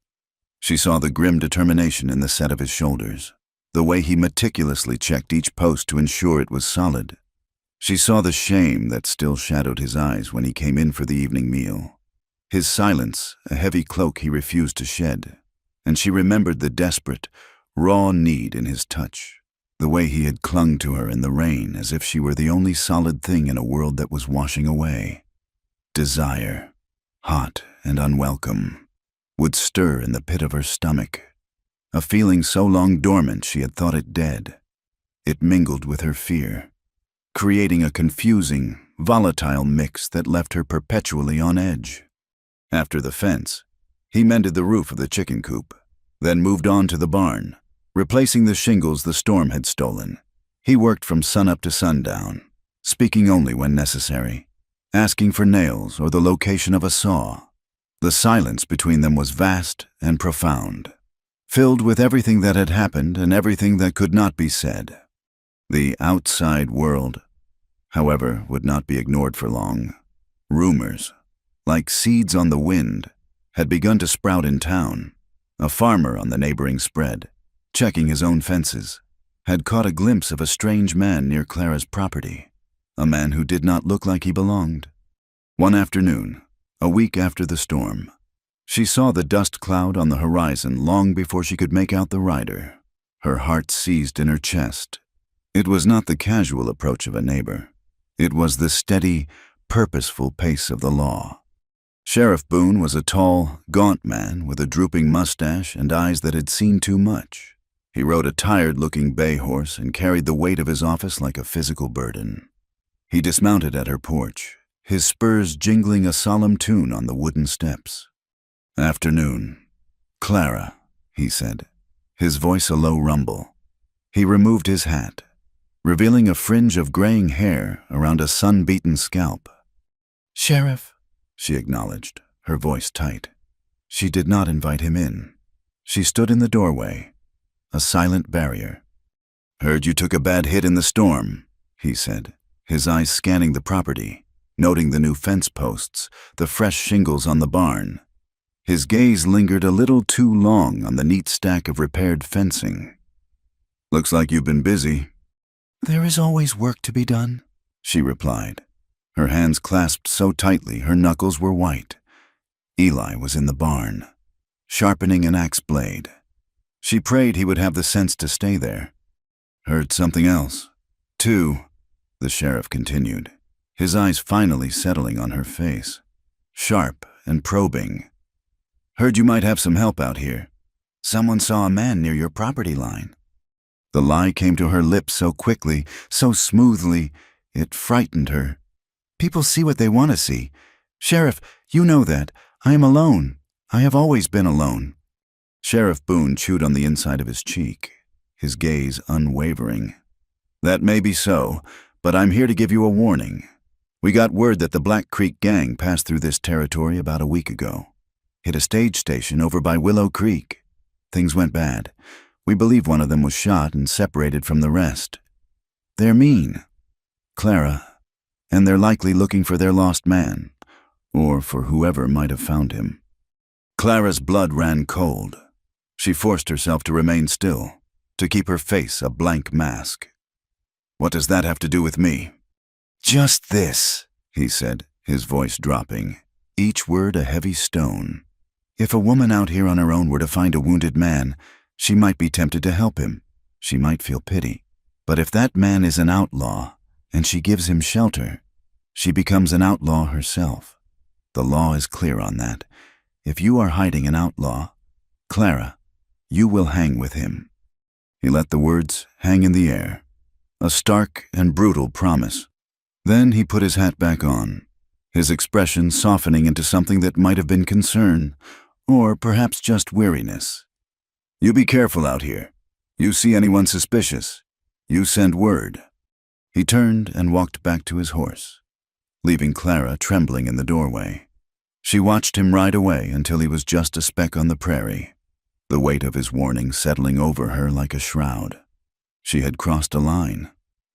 She saw the grim determination in the set of his shoulders, the way he meticulously checked each post to ensure it was solid. She saw the shame that still shadowed his eyes when he came in for the evening meal, his silence a heavy cloak he refused to shed, and she remembered the desperate, raw need in his touch, The way he had clung to her in the rain as if she were the only solid thing in a world that was washing away. Desire, hot and unwelcome, would stir in the pit of her stomach. A feeling so long dormant she had thought it dead. It mingled with her fear, creating a confusing, volatile mix that left her perpetually on edge. After the fence, he mended the roof of the chicken coop, then moved on to the barn, replacing the shingles the storm had stolen. He worked from sunup to sundown, speaking only when necessary, asking for nails or the location of a saw. The silence between them was vast and profound, filled with everything that had happened and everything that could not be said. The outside world, however, would not be ignored for long. Rumors, like seeds on the wind, had begun to sprout in town. A farmer on the neighboring spread, checking his own fences, had caught a glimpse of a strange man near Clara's property, a man who did not look like he belonged. One afternoon, a week after the storm, she saw the dust cloud on the horizon long before she could make out the rider. Her heart seized in her chest. It was not the casual approach of a neighbor. It was the steady, purposeful pace of the law. Sheriff Boone was a tall, gaunt man with a drooping mustache and eyes that had seen too much. He rode a tired-looking bay horse and carried the weight of his office like a physical burden. He dismounted at her porch, his spurs jingling a solemn tune on the wooden steps. "Afternoon. Clara," he said, his voice a low rumble. He removed his hat, revealing a fringe of graying hair around a sun-beaten scalp. "Sheriff," she acknowledged, her voice tight. She did not invite him in. She stood in the doorway, a silent barrier. "Heard you took a bad hit in the storm," he said, his eyes scanning the property, noting the new fence posts, the fresh shingles on the barn. His gaze lingered a little too long on the neat stack of repaired fencing. "Looks like you've been busy." "There is always work to be done," she replied. Her hands clasped so tightly her knuckles were white. Eli was in the barn, sharpening an axe blade. She prayed he would have the sense to stay there. "Heard something else, too," the sheriff continued, his eyes finally settling on her face, sharp and probing. "Heard you might have some help out here. Someone saw a man near your property line." The lie came to her lips so quickly, so smoothly, it frightened her. "People see what they want to see. Sheriff, you know that. I am alone. I have always been alone." Sheriff Boone chewed on the inside of his cheek, his gaze unwavering. "That may be so, but I'm here to give you a warning. We got word that the Black Creek Gang passed through this territory about a week ago. Hit a stage station over by Willow Creek. Things went bad. We believe one of them was shot and separated from the rest. They're mean, Clara, and they're likely looking for their lost man, or for whoever might have found him." Clara's blood ran cold. She forced herself to remain still, to keep her face a blank mask. "What does that have to do with me?" "Just this," he said, his voice dropping, each word a heavy stone. "If a woman out here on her own were to find a wounded man, she might be tempted to help him. She might feel pity. But if that man is an outlaw, and she gives him shelter, she becomes an outlaw herself. The law is clear on that. If you are hiding an outlaw, Clara, you will hang with him." He let the words hang in the air, a stark and brutal promise. Then he put his hat back on, his expression softening into something that might have been concern, or perhaps just weariness. "You be careful out here. You see anyone suspicious, you send word." He turned and walked back to his horse, leaving Clara trembling in the doorway. She watched him ride away until he was just a speck on the prairie, the weight of his warning settling over her like a shroud. She had crossed a line.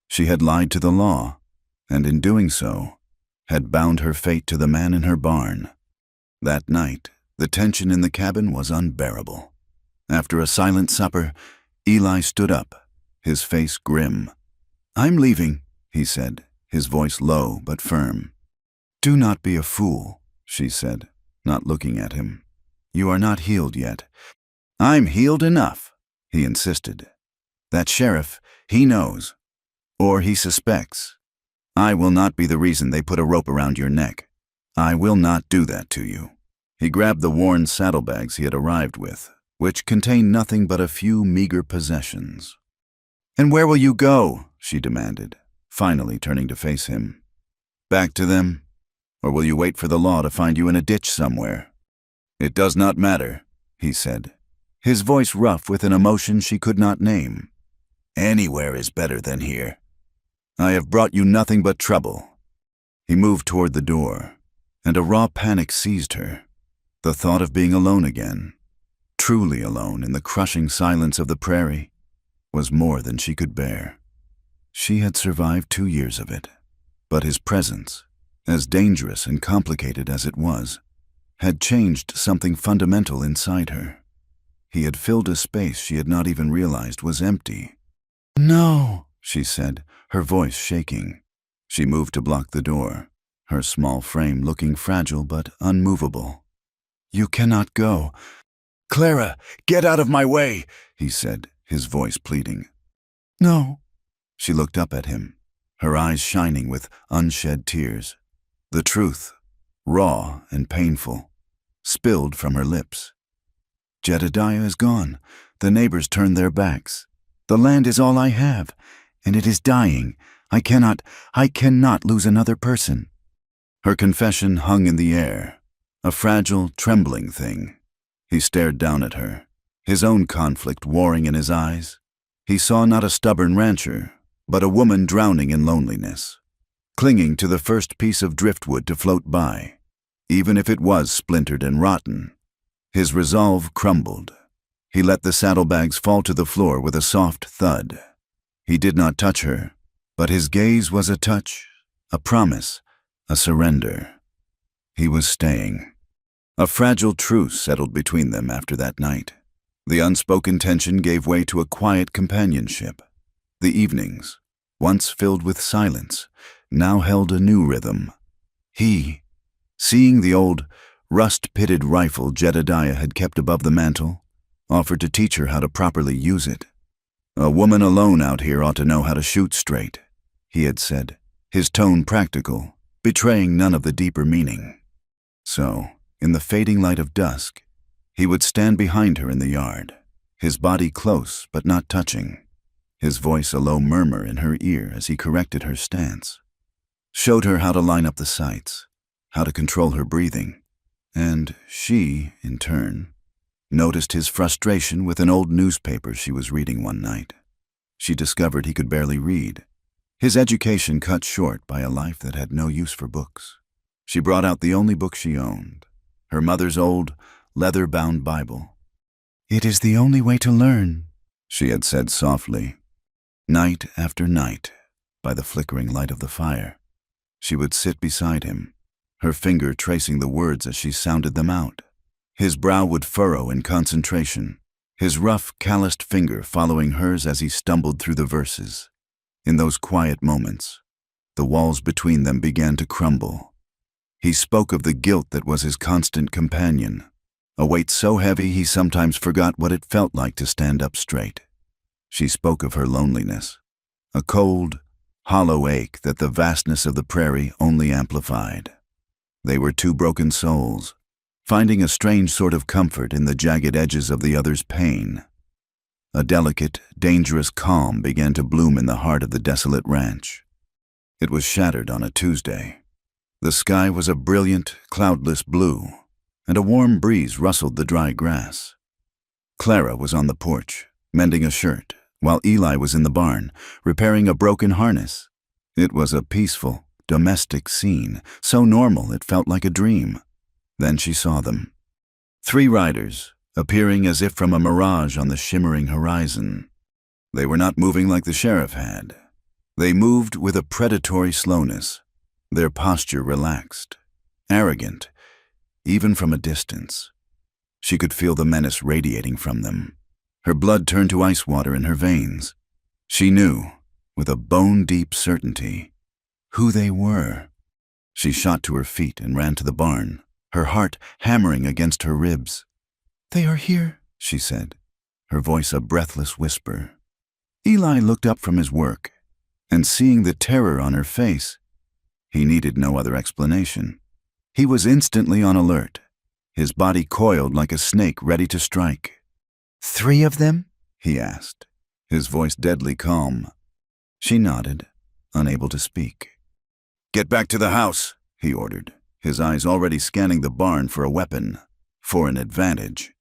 She had lied to the law, and in doing so, had bound her fate to the man in her barn. That night, the tension in the cabin was unbearable. After a silent supper, Eli stood up, his face grim. "I'm leaving," he said, his voice low but firm. "Do not be a fool," she said, not looking at him. "You are not healed yet." "I'm healed enough," he insisted. "That sheriff, He knows, or he suspects. I will not be the reason they put a rope around your neck. I will not do that to you." He grabbed the worn saddlebags he had arrived with, which contained nothing but a few meager possessions. "And where will you go?" she demanded, finally turning to face him. "Back to them? Or will you wait for the law to find you in a ditch somewhere?" "It does not matter," he said, his voice rough with an emotion she could not name. "Anywhere is better than here. I have brought you nothing but trouble." He moved toward the door, and a raw panic seized her. The thought of being alone again, truly alone in the crushing silence of the prairie, was more than she could bear. She had survived 2 years of it, but his presence, as dangerous and complicated as it was, had changed something fundamental inside her. He had filled a space she had not even realized was empty. "No," she said, her voice shaking. She moved to block the door, her small frame looking fragile but unmovable. "You cannot go." "Clara, get out of my way," he said, his voice pleading. "No." She looked up at him, her eyes shining with unshed tears. The truth, raw and painful, spilled from her lips. "Jedediah is gone. The neighbors turned their backs. The land is all I have, and it is dying. I cannot lose another person." Her confession hung in the air, a fragile, trembling thing. He stared down at her, his own conflict warring in his eyes. He saw not a stubborn rancher, but a woman drowning in loneliness, clinging to the first piece of driftwood to float by, even if it was splintered and rotten. His resolve crumbled. He let the saddlebags fall to the floor with a soft thud. He did not touch her, but his gaze was a touch, a promise, a surrender. He was staying. A fragile truce settled between them after that night. The unspoken tension gave way to a quiet companionship. The evenings, once filled with silence, now held a new rhythm. He, seeing the old, rust-pitted rifle Jedediah had kept above the mantel, offered to teach her how to properly use it. "A woman alone out here ought to know how to shoot straight," he had said, his tone practical, betraying none of the deeper meaning. So, in the fading light of dusk, he would stand behind her in the yard, his body close but not touching, his voice a low murmur in her ear as he corrected her stance, showed her how to line up the sights, how to control her breathing, and she, in turn, noticed his frustration with an old newspaper she was reading one night. She discovered he could barely read, his education cut short by a life that had no use for books. She brought out the only book she owned, her mother's old, leather-bound Bible. "It is the only way to learn," she had said softly. Night after night, by the flickering light of the fire, she would sit beside him, her finger tracing the words as she sounded them out. His brow would furrow in concentration, his rough, calloused finger following hers as he stumbled through the verses. In those quiet moments, the walls between them began to crumble. He spoke of the guilt that was his constant companion, a weight so heavy he sometimes forgot what it felt like to stand up straight. She spoke of her loneliness, a cold, hollow ache that the vastness of the prairie only amplified. They were two broken souls, finding a strange sort of comfort in the jagged edges of the other's pain. A delicate, dangerous calm began to bloom in the heart of the desolate ranch. It was shattered on a Tuesday. The sky was a brilliant, cloudless blue, and a warm breeze rustled the dry grass. Clara was on the porch, mending a shirt, while Eli was in the barn, repairing a broken harness. It was a peaceful, domestic scene, so normal it felt like a dream. Then she saw them. 3 riders, appearing as if from a mirage on the shimmering horizon. They were not moving like the sheriff had. They moved with a predatory slowness, their posture relaxed, arrogant, even from a distance. She could feel the menace radiating from them. Her blood turned to ice water in her veins. She knew, with a bone-deep certainty, who they were. She shot to her feet and ran to the barn, her heart hammering against her ribs. "They are here," she said, her voice a breathless whisper. Eli looked up from his work, and seeing the terror on her face, he needed no other explanation. He was instantly on alert, his body coiled like a snake ready to strike. "3 of them?" he asked, his voice deadly calm. She nodded, unable to speak. "Get back to the house," he ordered, his eyes already scanning the barn for a weapon, for an advantage.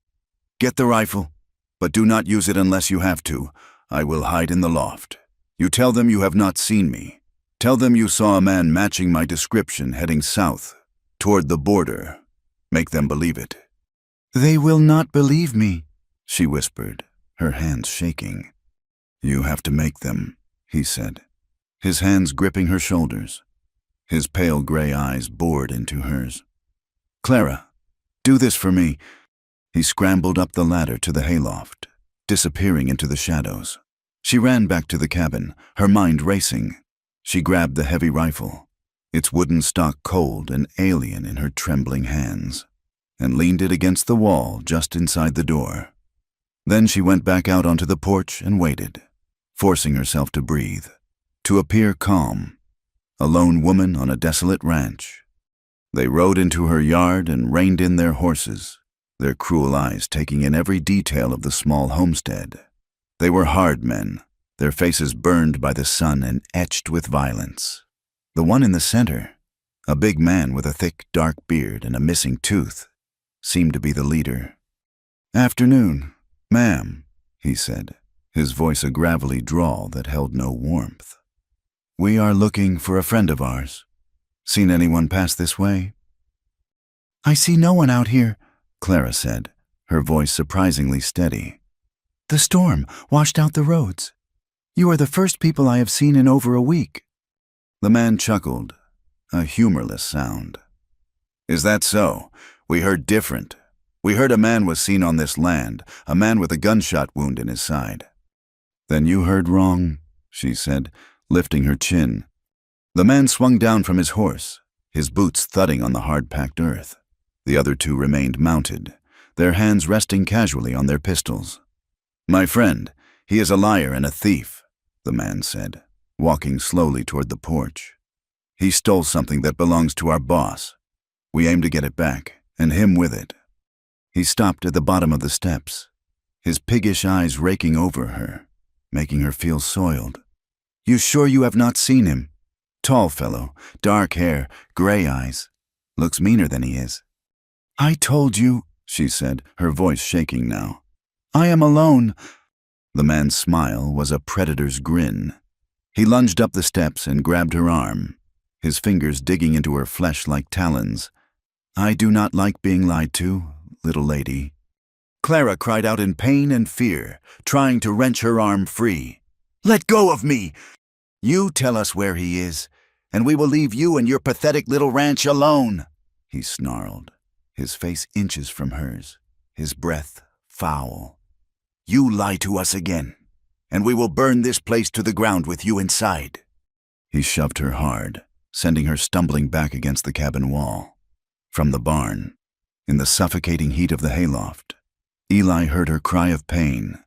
"Get the rifle, but do not use it unless you have to. I will hide in the loft. You tell them you have not seen me. Tell them you saw a man matching my description heading south, toward the border. Make them believe it." "They will not believe me," she whispered, her hands shaking. "You have to make them," he said, his hands gripping her shoulders. His pale gray eyes bored into hers. "Clara, do this for me." He scrambled up the ladder to the hayloft, disappearing into the shadows. She ran back to the cabin, her mind racing. She grabbed the heavy rifle, its wooden stock cold and alien in her trembling hands, and leaned it against the wall just inside the door. Then she went back out onto the porch and waited, forcing herself to breathe, to appear calm. A lone woman on a desolate ranch. They rode into her yard and reined in their horses, their cruel eyes taking in every detail of the small homestead. They were hard men, their faces burned by the sun and etched with violence. The one in the center, a big man with a thick, dark beard and a missing tooth, seemed to be the leader. "Afternoon, ma'am," he said, his voice a gravelly drawl that held no warmth. "We are looking for a friend of ours. Seen anyone pass this way?" "I see no one out here," Clara said, her voice surprisingly steady. "The storm washed out the roads. You are the first people I have seen in over a week." The man chuckled, a humorless sound. "Is that so? We heard different. We heard a man was seen on this land, a man with a gunshot wound in his side." "Then you heard wrong," she said, lifting her chin. The man swung down from his horse, his boots thudding on the hard-packed earth. The other 2 remained mounted, their hands resting casually on their pistols. "My friend, he is a liar and a thief," the man said, walking slowly toward the porch. "He stole something that belongs to our boss. We aim to get it back, and him with it." He stopped at the bottom of the steps, his piggish eyes raking over her, making her feel soiled. "You sure you have not seen him? Tall fellow, dark hair, gray eyes. Looks meaner than he is." "I told you," she said, her voice shaking now. "I am alone." The man's smile was a predator's grin. He lunged up the steps and grabbed her arm, his fingers digging into her flesh like talons. "I do not like being lied to, little lady." Clara cried out in pain and fear, trying to wrench her arm free. "Let go of me! You tell us where he is, and we will leave you and your pathetic little ranch alone," he snarled, his face inches from hers, his breath foul. "You lie to us again, and we will burn this place to the ground with you inside." He shoved her hard, sending her stumbling back against the cabin wall. From the barn, in the suffocating heat of the hayloft, Eli heard her cry of pain.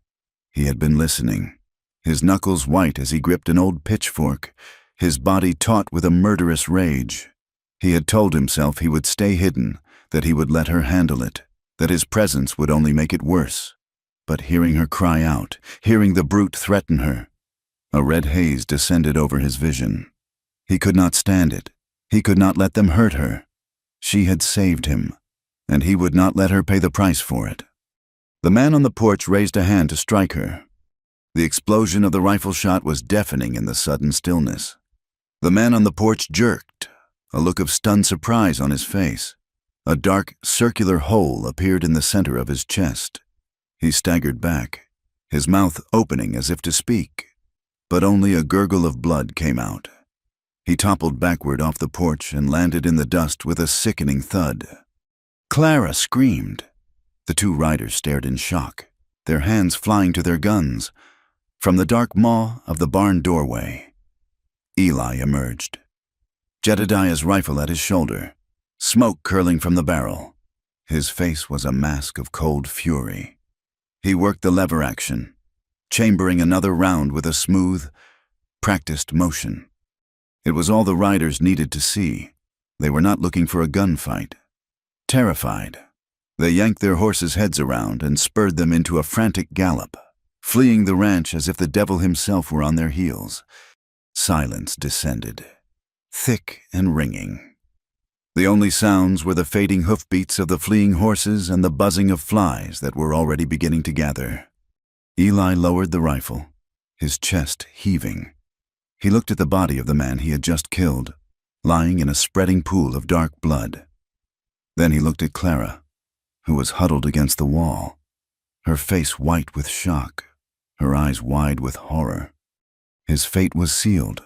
He had been listening, his knuckles white as he gripped an old pitchfork, his body taut with a murderous rage. He had told himself he would stay hidden, that he would let her handle it, that his presence would only make it worse. But hearing her cry out, hearing the brute threaten her, a red haze descended over his vision. He could not stand it. He could not let them hurt her. She had saved him, and he would not let her pay the price for it. The man on the porch raised a hand to strike her. The explosion of the rifle shot was deafening in the sudden stillness. The man on the porch jerked, a look of stunned surprise on his face. A dark, circular hole appeared in the center of his chest. He staggered back, his mouth opening as if to speak, but only a gurgle of blood came out. He toppled backward off the porch and landed in the dust with a sickening thud. Clara screamed. The 2 riders stared in shock, their hands flying to their guns. From the dark maw of the barn doorway, Eli emerged, Jedediah's rifle at his shoulder, smoke curling from the barrel. His face was a mask of cold fury. He worked the lever action, chambering another round with a smooth, practiced motion. It was all the riders needed to see. They were not looking for a gunfight. Terrified, they yanked their horses' heads around and spurred them into a frantic gallop, fleeing the ranch as if the devil himself were on their heels. Silence descended, thick and ringing. The only sounds were the fading hoofbeats of the fleeing horses and the buzzing of flies that were already beginning to gather. Eli lowered the rifle, his chest heaving. He looked at the body of the man he had just killed, lying in a spreading pool of dark blood. Then he looked at Clara, who was huddled against the wall, her face white with shock, her eyes wide with horror. His fate was sealed.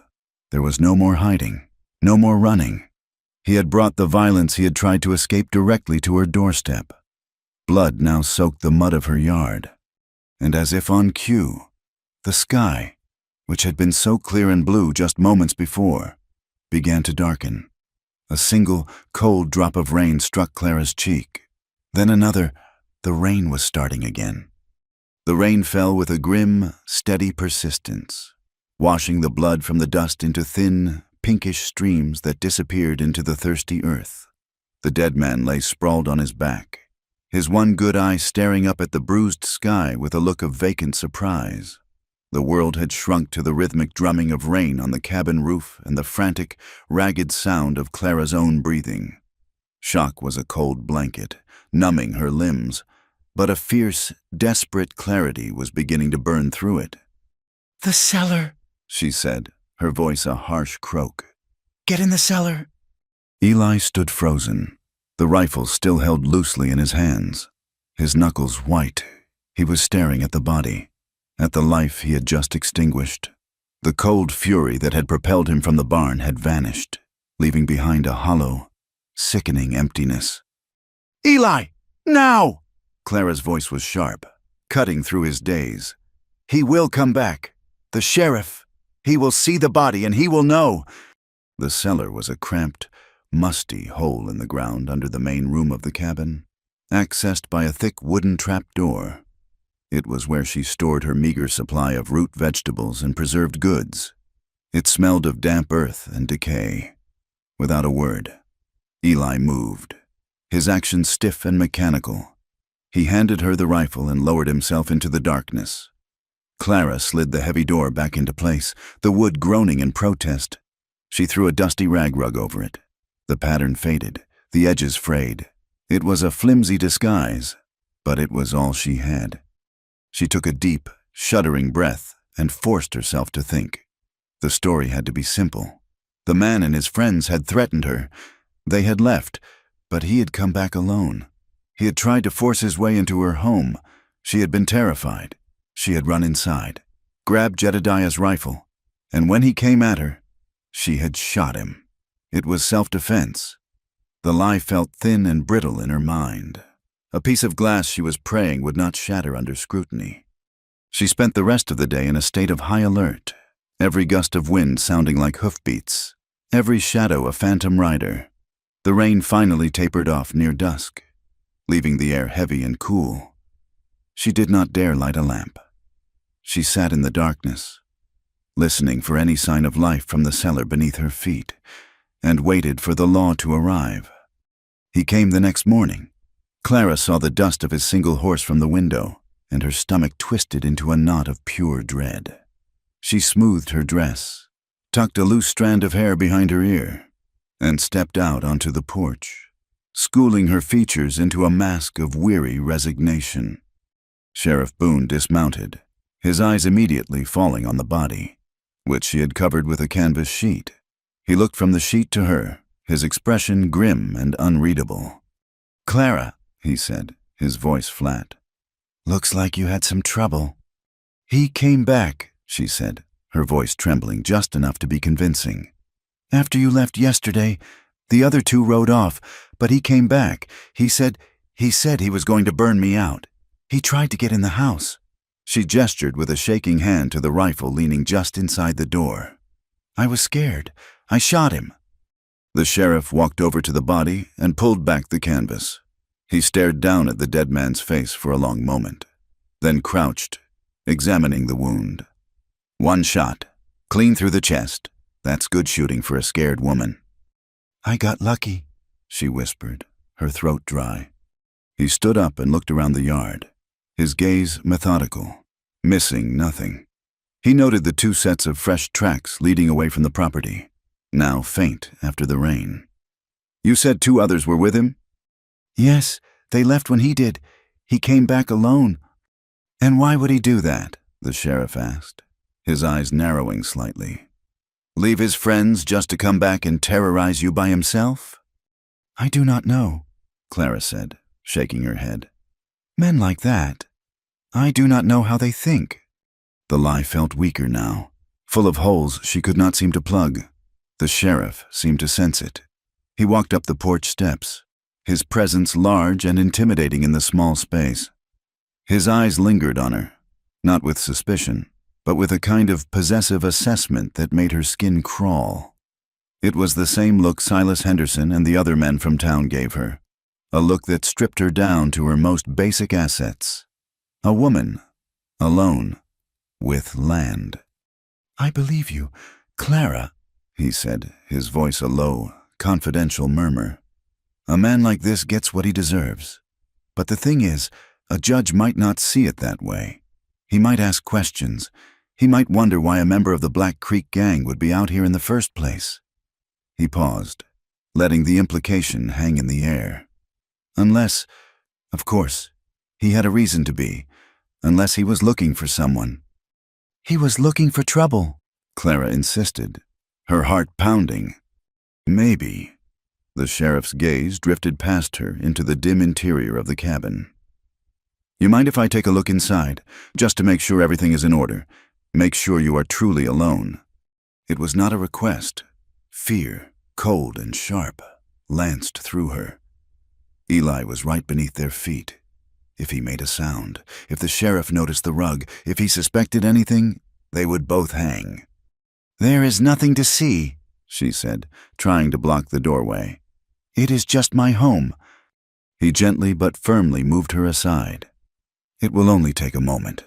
There was no more hiding, no more running. He had brought the violence he had tried to escape directly to her doorstep. Blood now soaked the mud of her yard. And as if on cue, the sky, which had been so clear and blue just moments before, began to darken. A single, cold drop of rain struck Clara's cheek. Then another. The rain was starting again. The rain fell with a grim, steady persistence, washing the blood from the dust into thin, pinkish streams that disappeared into the thirsty earth. The dead man lay sprawled on his back, his one good eye staring up at the bruised sky with a look of vacant surprise. The world had shrunk to the rhythmic drumming of rain on the cabin roof and the frantic, ragged sound of Clara's own breathing. Shock was a cold blanket, numbing her limbs, but a fierce, desperate clarity was beginning to burn through it. "The cellar," she said, her voice a harsh croak. "Get in the cellar." Eli stood frozen, the rifle still held loosely in his hands. His knuckles white, he was staring at the body, at the life he had just extinguished. The cold fury that had propelled him from the barn had vanished, leaving behind a hollow, sickening emptiness. "Eli, now!" Clara's voice was sharp, cutting through his daze. "He will come back. The sheriff. He will see the body and he will know." The cellar was a cramped, musty hole in the ground under the main room of the cabin, accessed by a thick wooden trapdoor. It was where she stored her meager supply of root vegetables and preserved goods. It smelled of damp earth and decay. Without a word, Eli moved, his actions stiff and mechanical. He handed her the rifle and lowered himself into the darkness. Clara slid the heavy door back into place, the wood groaning in protest. She threw a dusty rag rug over it. The pattern faded, the edges frayed. It was a flimsy disguise, but it was all she had. She took a deep, shuddering breath and forced herself to think. The story had to be simple. The man and his friends had threatened her. They had left, but he had come back alone. He had tried to force his way into her home. She had been terrified. She had run inside, grabbed Jedediah's rifle, and when he came at her, she had shot him. It was self-defense. The lie felt thin and brittle in her mind. A piece of glass she was praying would not shatter under scrutiny. She spent the rest of the day in a state of high alert, every gust of wind sounding like hoofbeats, every shadow a phantom rider. The rain finally tapered off near dusk, leaving the air heavy and cool. She did not dare light a lamp. She sat in the darkness, listening for any sign of life from the cellar beneath her feet, and waited for the law to arrive. He came the next morning. Clara saw the dust of his single horse from the window, and her stomach twisted into a knot of pure dread. She smoothed her dress, tucked a loose strand of hair behind her ear, and stepped out onto the porch, schooling her features into a mask of weary resignation. Sheriff Boone dismounted, his eyes immediately falling on the body, which she had covered with a canvas sheet. He looked from the sheet to her, his expression grim and unreadable. "Clara," he said, his voice flat. "Looks like you had some trouble." "He came back," she said, her voice trembling just enough to be convincing. "After you left yesterday, the other two rode off, but he came back. He said he was going to burn me out. He tried to get in the house." She gestured with a shaking hand to the rifle leaning just inside the door. "I was scared. I shot him." The sheriff walked over to the body and pulled back the canvas. He stared down at the dead man's face for a long moment, then crouched, examining the wound. "One shot, clean through the chest. That's good shooting for a scared woman." I got lucky. she whispered, her throat dry. He stood up and looked around the yard, his gaze methodical, missing nothing. He noted the 2 sets of fresh tracks leading away from the property, now faint after the rain. "You said 2 others were with him?" Yes, they left when he did. He came back alone. "And why would he do that?" the sheriff asked, his eyes narrowing slightly. "Leave his friends just to come back and terrorize you by himself?" I do not know, Clara said, shaking her head. men like that. I do not know how they think. The lie felt weaker now, full of holes she could not seem to plug. The sheriff seemed to sense it. He walked up the porch steps, his presence large and intimidating in the small space. His eyes lingered on her, not with suspicion, but with a kind of possessive assessment that made her skin crawl. It was the same look Silas Henderson and the other men from town gave her, a look that stripped her down to her most basic assets. A woman, alone, with land. I believe you, Clara, he said, his voice a low, confidential murmur. "A man like this gets what he deserves. But the thing is, a judge might not see it that way. He might ask questions. He might wonder why a member of the Black Creek gang would be out here in the first place." He paused, letting the implication hang in the air. Unless, of course, he had a reason to be, unless he was looking for someone. He was looking for trouble, Clara insisted, her heart pounding. Maybe. The sheriff's gaze drifted past her into the dim interior of the cabin. "You mind if I take a look inside, just to make sure everything is in order? Make sure you are truly alone." It was not a request. Fear, cold and sharp, lanced through her. Eli was right beneath their feet. If he made a sound, if the sheriff noticed the rug, if he suspected anything, they would both hang. "There is nothing to see," she said, trying to block the doorway. "It is just my home." He gently but firmly moved her aside. "It will only take a moment."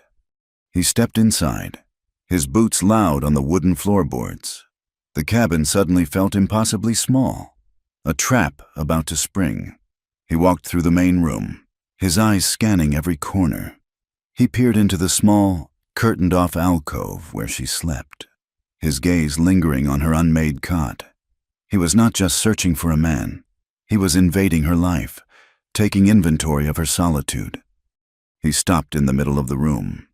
He stepped inside, his boots loud on the wooden floorboards. The cabin suddenly felt impossibly small, a trap about to spring. He walked through the main room, his eyes scanning every corner. He peered into the small, curtained-off alcove where she slept, his gaze lingering on her unmade cot. He was not just searching for a man. He was invading her life, taking inventory of her solitude. He stopped in the middle of the room,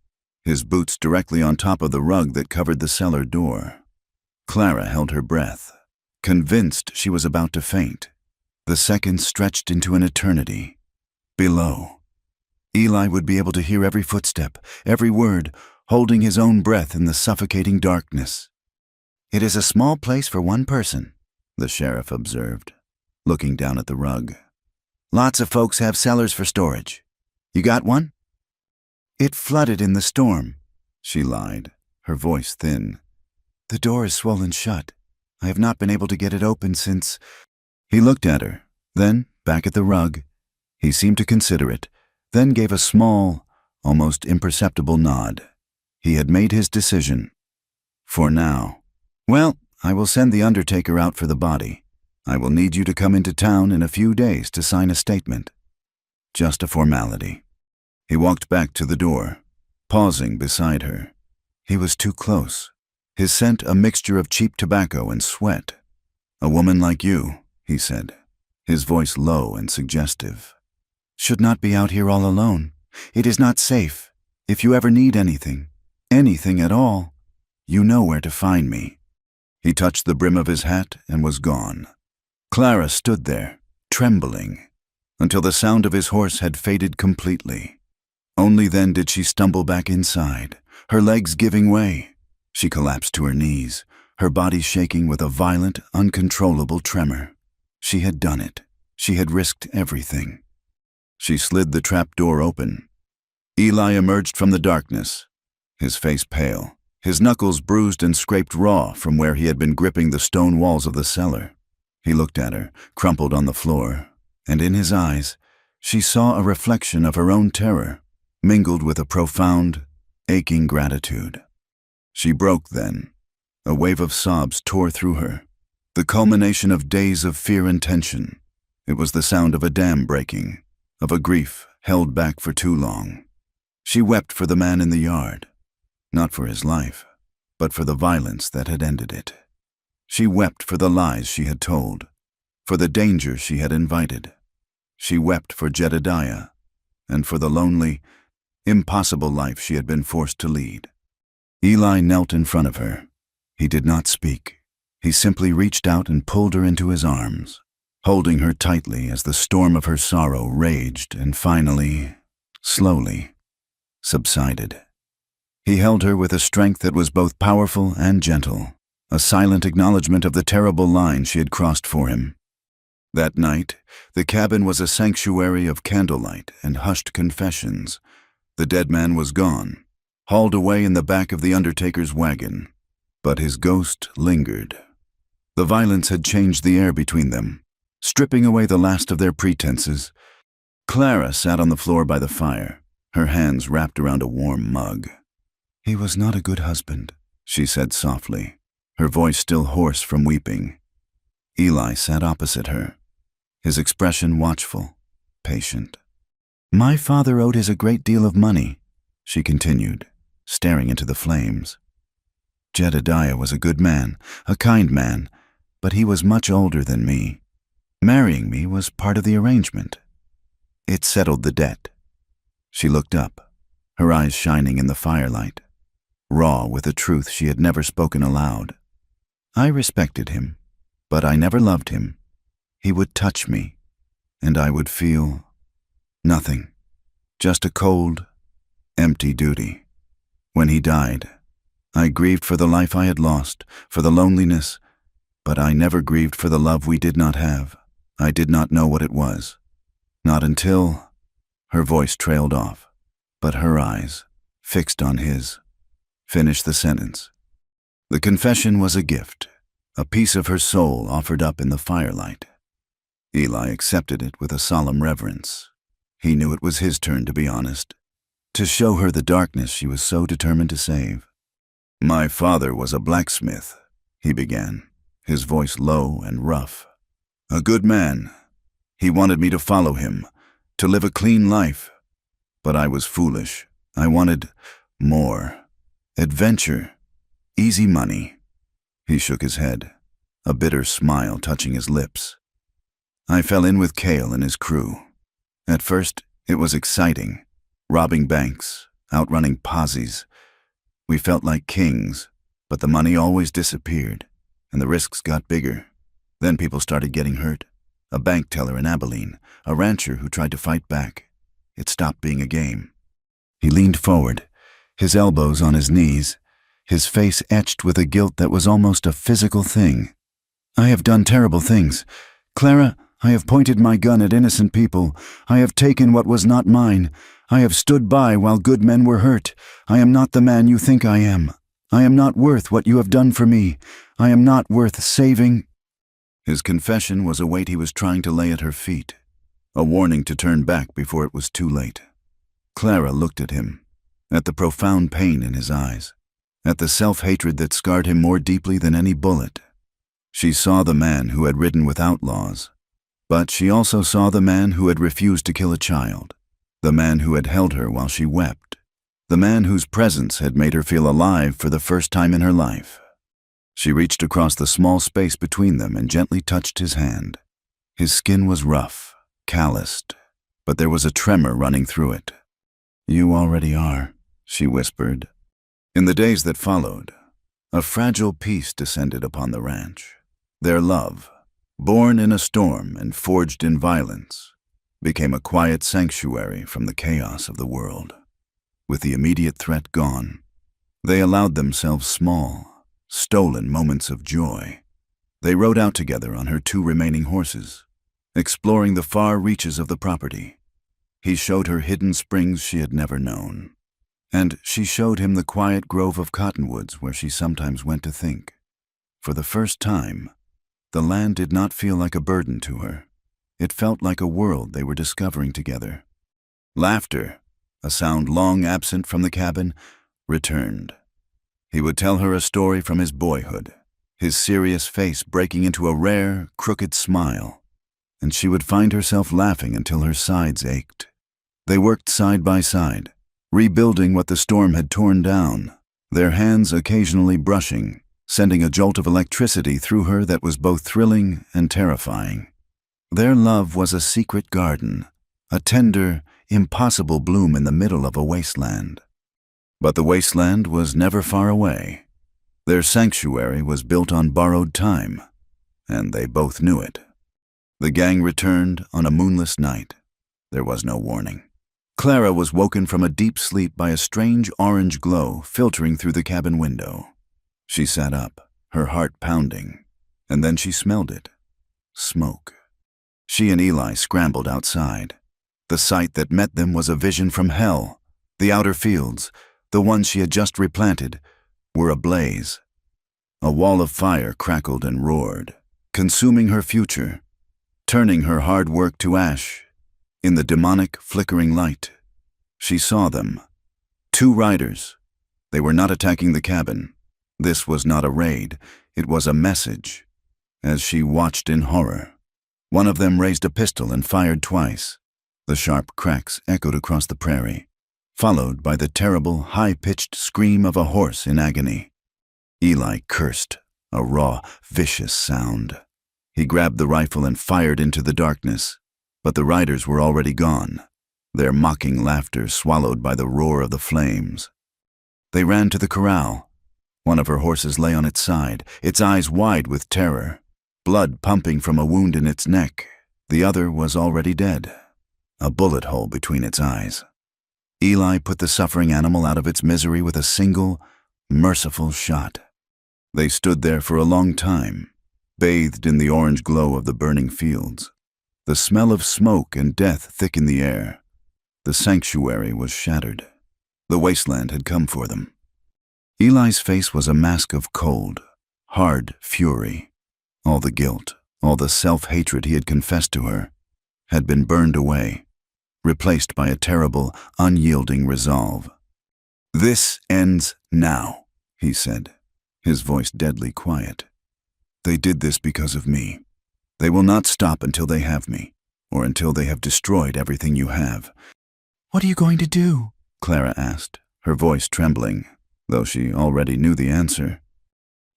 his boots directly on top of the rug that covered the cellar door. Clara held her breath, convinced she was about to faint. The seconds stretched into an eternity. Below, Eli would be able to hear every footstep, every word, holding his own breath in the suffocating darkness. "It is a small place for one person," the sheriff observed, looking down at the rug. "Lots of folks have cellars for storage. You got one?" "It flooded in the storm," she lied, her voice thin. "The door is swollen shut. I have not been able to get it open since—" He looked at her, then back at the rug. He seemed to consider it, then gave a small, almost imperceptible nod. He had made his decision. For now. "Well, I will send the undertaker out for the body. I will need you to come into town in a few days to sign a statement." Just a formality. He walked back to the door, pausing beside her. He was too close, his scent a mixture of cheap tobacco and sweat. "A woman like you," he said, his voice low and suggestive, "should not be out here all alone. It is not safe. If you ever need anything at all, you know where to find me." He touched the brim of his hat and was gone. Clara stood there, trembling, until the sound of his horse had faded completely. Only then did she stumble back inside, her legs giving way. She collapsed to her knees, her body shaking with a violent, uncontrollable tremor. She had done it. She had risked everything. She slid the trap door open. Eli emerged from the darkness, his face pale, his knuckles bruised and scraped raw from where he had been gripping the stone walls of the cellar. He looked at her, crumpled on the floor, and in his eyes, she saw a reflection of her own terror, mingled with a profound, aching gratitude. She broke then. A wave of sobs tore through her, the culmination of days of fear and tension. It was the sound of a dam breaking, of a grief held back for too long. She wept for the man in the yard, not for his life, but for the violence that had ended it. She wept for the lies she had told, for the danger she had invited. She wept for Jedediah, and for the lonely, impossible life she had been forced to lead. Eli knelt in front of her. He did not speak. He simply reached out and pulled her into his arms, holding her tightly as the storm of her sorrow raged and finally, slowly, subsided. He held her with a strength that was both powerful and gentle, a silent acknowledgement of the terrible line she had crossed for him. That night, the cabin was a sanctuary of candlelight and hushed confessions. The dead man was gone, hauled away in the back of the undertaker's wagon, but his ghost lingered. The violence had changed the air between them, stripping away the last of their pretenses. Clara sat on the floor by the fire, her hands wrapped around a warm mug. "He was not a good husband," she said softly, her voice still hoarse from weeping. Eli sat opposite her, his expression watchful, patient. "My father owed us a great deal of money," she continued, staring into the flames. "Jedediah was a good man, a kind man, but he was much older than me. Marrying me was part of the arrangement. It settled the debt." She looked up, her eyes shining in the firelight, raw with a truth she had never spoken aloud. "I respected him, but I never loved him. He would touch me, and I would feel nothing, just a cold, empty duty. When he died, I grieved for the life I had lost, for the loneliness, but I never grieved for the love we did not have. I did not know what it was. Not until—" Her voice trailed off, but her eyes, fixed on his, finished the sentence. The confession was a gift, a piece of her soul offered up in the firelight. Eli accepted it with a solemn reverence. He knew it was his turn to be honest, to show her the darkness she was so determined to save. "My father was a blacksmith," he began, his voice low and rough. "A good man. He wanted me to follow him, to live a clean life. But I was foolish. I wanted more. Adventure. Easy money." He shook his head, a bitter smile touching his lips. "I fell in with Cale and his crew. At first, it was exciting, robbing banks, outrunning posses. We felt like kings, but the money always disappeared, and the risks got bigger. Then people started getting hurt. A bank teller in Abilene, a rancher who tried to fight back. It stopped being a game." He leaned forward, his elbows on his knees, his face etched with a guilt that was almost a physical thing. "I have done terrible things. Clara, I have pointed my gun at innocent people. I have taken what was not mine. I have stood by while good men were hurt. I am not the man you think I am. I am not worth what you have done for me. I am not worth saving." His confession was a weight he was trying to lay at her feet, a warning to turn back before it was too late. Clara looked at him, at the profound pain in his eyes, at the self-hatred that scarred him more deeply than any bullet. She saw the man who had ridden with outlaws, but she also saw the man who had refused to kill a child, the man who had held her while she wept, the man whose presence had made her feel alive for the first time in her life. She reached across the small space between them and gently touched his hand. His skin was rough, calloused, but there was a tremor running through it. "You already are," she whispered. In the days that followed, a fragile peace descended upon the ranch. Their love, born in a storm and forged in violence, became a quiet sanctuary from the chaos of the world. With the immediate threat gone, they allowed themselves small, stolen moments of joy. They rode out together on her 2 remaining horses, exploring the far reaches of the property. He showed her hidden springs she had never known, and she showed him the quiet grove of cottonwoods where she sometimes went to think. For the first time, the land did not feel like a burden to her. It felt like a world they were discovering together. Laughter, a sound long absent from the cabin, returned. He would tell her a story from his boyhood, his serious face breaking into a rare, crooked smile, and she would find herself laughing until her sides ached. They worked side by side, rebuilding what the storm had torn down, their hands occasionally brushing, sending a jolt of electricity through her that was both thrilling and terrifying. Their love was a secret garden, a tender, impossible bloom in the middle of a wasteland. But the wasteland was never far away. Their sanctuary was built on borrowed time, and they both knew it. The gang returned on a moonless night. There was no warning. Clara was woken from a deep sleep by a strange orange glow filtering through the cabin window. She sat up, her heart pounding, and then she smelled it. Smoke. She and Eli scrambled outside. The sight that met them was a vision from hell. The outer fields, the ones she had just replanted, were ablaze. A wall of fire crackled and roared, consuming her future, turning her hard work to ash. In the demonic, flickering light, she saw them. 2 riders. They were not attacking the cabin. This was not a raid. It was a message. As she watched in horror, one of them raised a pistol and fired twice. The sharp cracks echoed across the prairie, followed by the terrible, high-pitched scream of a horse in agony. Eli cursed, a raw, vicious sound. He grabbed the rifle and fired into the darkness, but the riders were already gone, their mocking laughter swallowed by the roar of the flames. They ran to the corral. One of her horses lay on its side, its eyes wide with terror, blood pumping from a wound in its neck. The other was already dead, a bullet hole between its eyes. Eli put the suffering animal out of its misery with a single, merciful shot. They stood there for a long time, bathed in the orange glow of the burning fields. The smell of smoke and death thick in the air. The sanctuary was shattered. The wasteland had come for them. Eli's face was a mask of cold, hard fury. All the guilt, all the self-hatred he had confessed to her, had been burned away, replaced by a terrible, unyielding resolve. "This ends now," he said, his voice deadly quiet. "They did this because of me. They will not stop until they have me, or until they have destroyed everything you have." "What are you going to do?" Clara asked, her voice trembling, though she already knew the answer.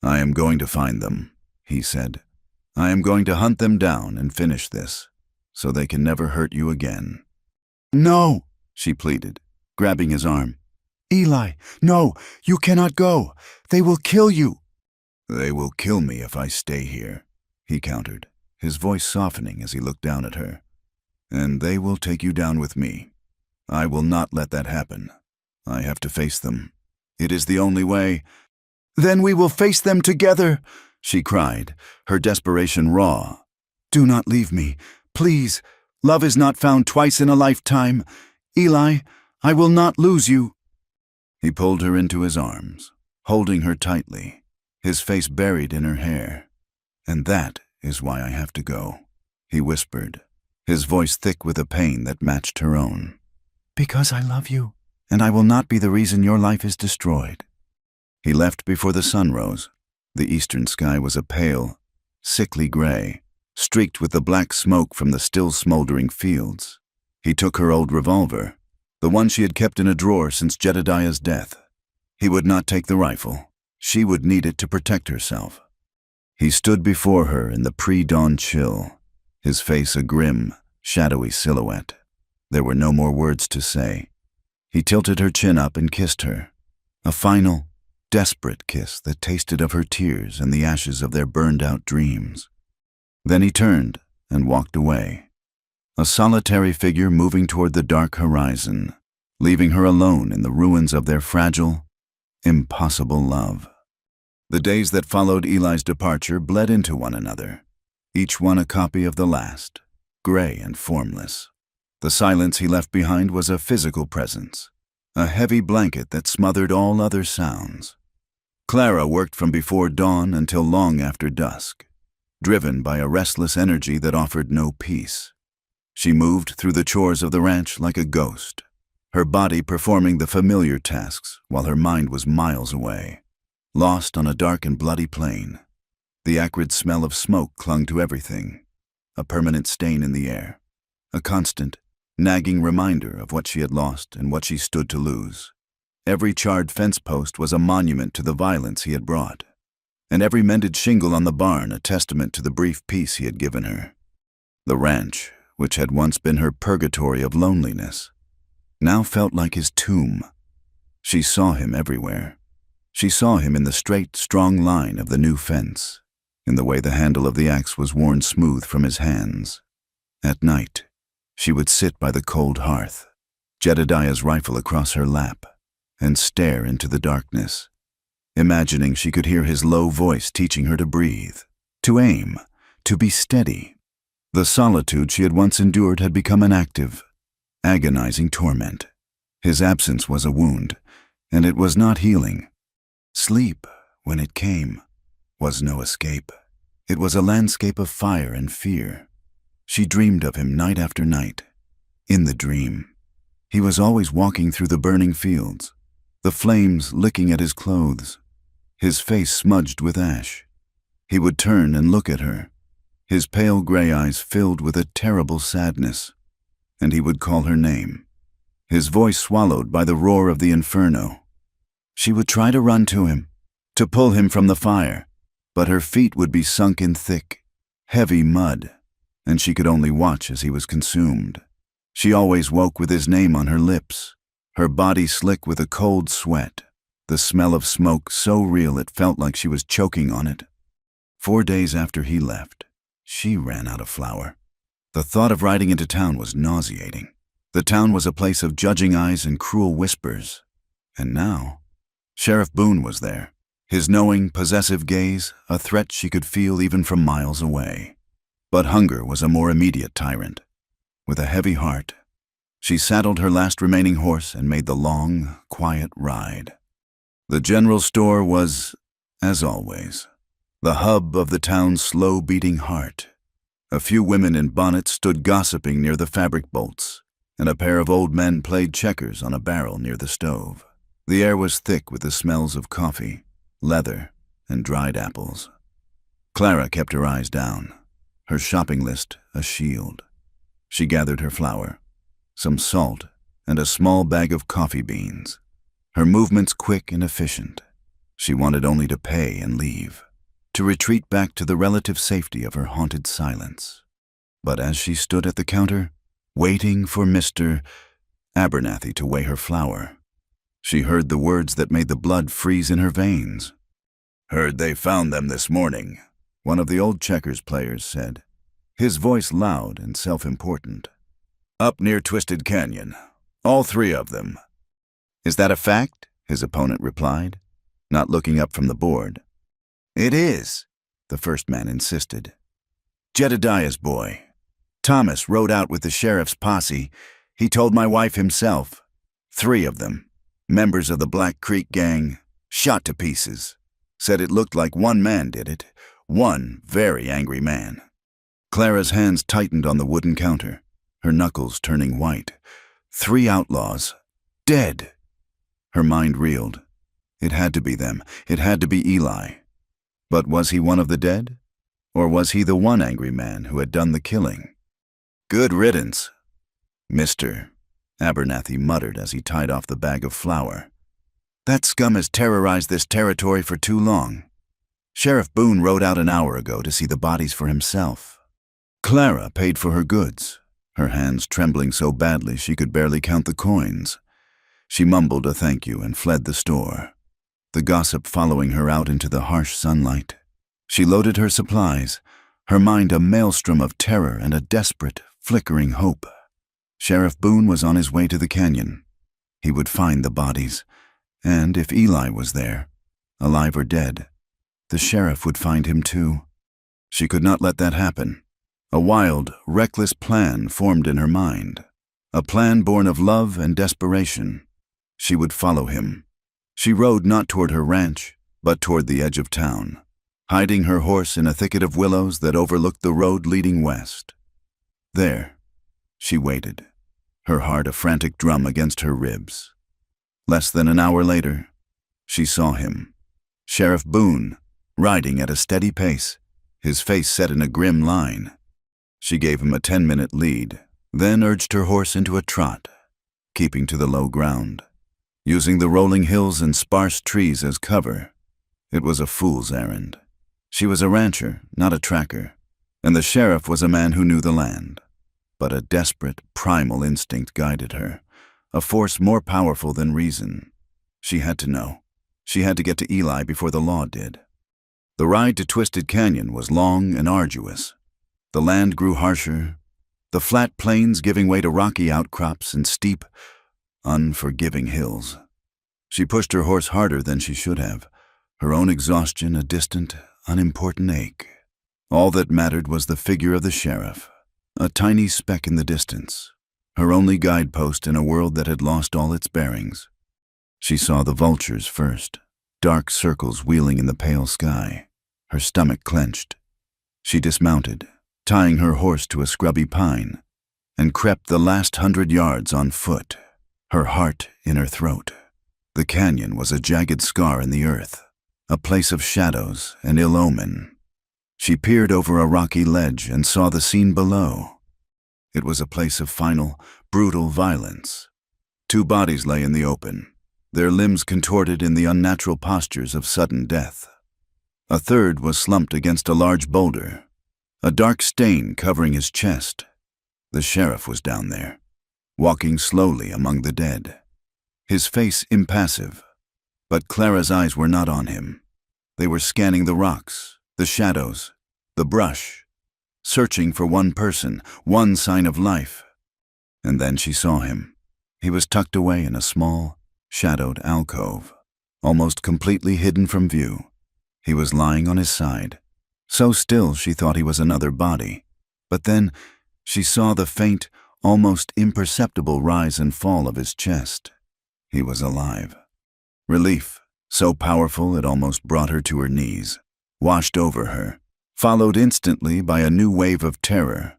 "I am going to find them," he said. "I am going to hunt them down and finish this, so they can never hurt you again." "No," she pleaded, grabbing his arm. "Eli, no, you cannot go. They will kill you." "They will kill me if I stay here," he countered, his voice softening as he looked down at her. "And they will take you down with me. I will not let that happen. I have to face them. It is the only way." "Then we will face them together," she cried, her desperation raw. "Do not leave me, please. Love is not found twice in a lifetime. Eli, I will not lose you." He pulled her into his arms, holding her tightly, his face buried in her hair. "And that is why I have to go," he whispered, his voice thick with a pain that matched her own. "Because I love you, and I will not be the reason your life is destroyed." He left before the sun rose. The eastern sky was a pale, sickly gray, streaked with the black smoke from the still smoldering fields. He took her old revolver, the one she had kept in a drawer since Jedediah's death. He would not take the rifle. She would need it to protect herself. He stood before her in the pre-dawn chill, his face a grim, shadowy silhouette. There were no more words to say. He tilted her chin up and kissed her, a final, desperate kiss that tasted of her tears and the ashes of their burned-out dreams. Then he turned and walked away, a solitary figure moving toward the dark horizon, leaving her alone in the ruins of their fragile, impossible love. The days that followed Eli's departure bled into one another, each one a copy of the last, gray and formless. The silence he left behind was a physical presence, a heavy blanket that smothered all other sounds. Clara worked from before dawn until long after dusk, driven by a restless energy that offered no peace. She moved through the chores of the ranch like a ghost, her body performing the familiar tasks while her mind was miles away, lost on a dark and bloody plain. The acrid smell of smoke clung to everything, a permanent stain in the air, a constant, nagging reminder of what she had lost and what she stood to lose. Every charred fence post was a monument to the violence he had brought, and every mended shingle on the barn a testament to the brief peace he had given her. The ranch, which had once been her purgatory of loneliness, now felt like his tomb. She saw him everywhere. She saw him in the straight, strong line of the new fence, in the way the handle of the axe was worn smooth from his hands. At night, she would sit by the cold hearth, Jedediah's rifle across her lap, and stare into the darkness, imagining she could hear his low voice teaching her to breathe, to aim, to be steady. The solitude she had once endured had become an active, agonizing torment. His absence was a wound, and it was not healing. Sleep, when it came, was no escape. It was a landscape of fire and fear. She dreamed of him night after night. In the dream, he was always walking through the burning fields, the flames licking at his clothes, his face smudged with ash. He would turn and look at her, his pale gray eyes filled with a terrible sadness, and he would call her name, his voice swallowed by the roar of the inferno. She would try to run to him, to pull him from the fire, but her feet would be sunk in thick, heavy mud, and she could only watch as he was consumed. She always woke with his name on her lips, her body slick with a cold sweat, the smell of smoke so real it felt like she was choking on it. 4 days after he left, she ran out of flour. The thought of riding into town was nauseating. The town was a place of judging eyes and cruel whispers. And now, Sheriff Boone was there, his knowing, possessive gaze a threat she could feel even from miles away. But hunger was a more immediate tyrant. With a heavy heart, she saddled her last remaining horse and made the long, quiet ride. The general store was, as always, the hub of the town's slow-beating heart. A few women in bonnets stood gossiping near the fabric bolts, and a pair of old men played checkers on a barrel near the stove. The air was thick with the smells of coffee, leather, and dried apples. Clara kept her eyes down, her shopping list a shield. She gathered her flour, some salt, and a small bag of coffee beans. Her movements quick and efficient. She wanted only to pay and leave, to retreat back to the relative safety of her haunted silence. But as she stood at the counter, waiting for Mr. Abernathy to weigh her flour, she heard the words that made the blood freeze in her veins. "Heard they found them this morning," one of the old checkers players said, his voice loud and self-important. "Up near Twisted Canyon. All 3 of them." "Is that a fact?" his opponent replied, not looking up from the board. "It is," the first man insisted. "Jedediah's boy. Thomas rode out with the sheriff's posse. He told my wife himself. 3 of them, members of the Black Creek gang, shot to pieces. Said it looked like one man did it, one very angry man." Clara's hands tightened on the wooden counter, her knuckles turning white. 3 outlaws. Dead. Her mind reeled. It had to be them. It had to be Eli. But was he one of the dead? Or was he the one angry man who had done the killing? "Good riddance," Mr. Abernathy muttered as he tied off the bag of flour. "That scum has terrorized this territory for too long. Sheriff Boone rode out an hour ago to see the bodies for himself." Clara paid for her goods, her hands trembling so badly she could barely count the coins. She mumbled a thank you and fled the store, the gossip following her out into the harsh sunlight. She loaded her supplies, her mind a maelstrom of terror and a desperate, flickering hope. Sheriff Boone was on his way to the canyon. He would find the bodies, and if Eli was there, alive or dead, the sheriff would find him too. She could not let that happen. A wild, reckless plan formed in her mind, a plan born of love and desperation. She would follow him. She rode not toward her ranch, but toward the edge of town, hiding her horse in a thicket of willows that overlooked the road leading west. There, she waited, her heart a frantic drum against her ribs. Less than an hour later, she saw him, Sheriff Boone, riding at a steady pace, his face set in a grim line. She gave him a 10-minute lead, then urged her horse into a trot, keeping to the low ground. Using the rolling hills and sparse trees as cover, it was a fool's errand. She was a rancher, not a tracker, and the sheriff was a man who knew the land. But a desperate, primal instinct guided her, a force more powerful than reason. She had to know. She had to get to Eli before the law did. The ride to Twisted Canyon was long and arduous. The land grew harsher, the flat plains giving way to rocky outcrops and steep, unforgiving hills. She pushed her horse harder than she should have, her own exhaustion a distant, unimportant ache. All that mattered was the figure of the sheriff, a tiny speck in the distance, her only guidepost in a world that had lost all its bearings. She saw the vultures first, dark circles wheeling in the pale sky. Her stomach clenched. She dismounted, tying her horse to a scrubby pine, and crept the last 100 yards on foot, her heart in her throat. The canyon was a jagged scar in the earth, a place of shadows and ill omen. She peered over a rocky ledge and saw the scene below. It was a place of final, brutal violence. 2 bodies lay in the open, their limbs contorted in the unnatural postures of sudden death. A third was slumped against a large boulder, a dark stain covering his chest. The sheriff was down there, walking slowly among the dead, his face impassive. But Clara's eyes were not on him. They were scanning the rocks, the shadows, the brush, searching for one person, one sign of life. And then she saw him. He was tucked away in a small, shadowed alcove, almost completely hidden from view. He was lying on his side, so still she thought he was another body. But then she saw the faint, almost imperceptible rise and fall of his chest. He was alive. Relief, so powerful it almost brought her to her knees, washed over her, followed instantly by a new wave of terror.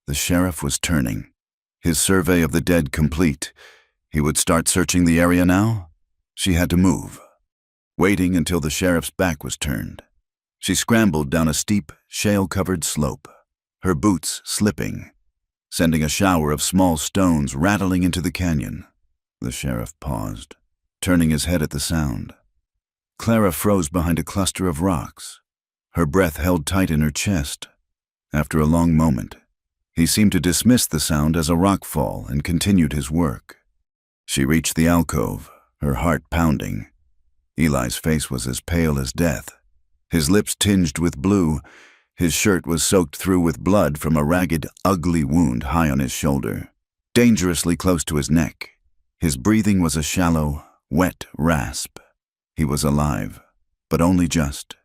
The sheriff was turning, his survey of the dead complete. He would start searching the area now? She had to move. Waiting until the sheriff's back was turned, she scrambled down a steep, shale-covered slope, her boots slipping, sending a shower of small stones rattling into the canyon. The sheriff paused, turning his head at the sound. Clara froze behind a cluster of rocks, her breath held tight in her chest. After a long moment, he seemed to dismiss the sound as a rockfall and continued his work. She reached the alcove, her heart pounding. Eli's face was as pale as death, his lips tinged with blue. His shirt was soaked through with blood from a ragged, ugly wound high on his shoulder, dangerously close to his neck. His breathing was a shallow, wet rasp. He was alive, but only just.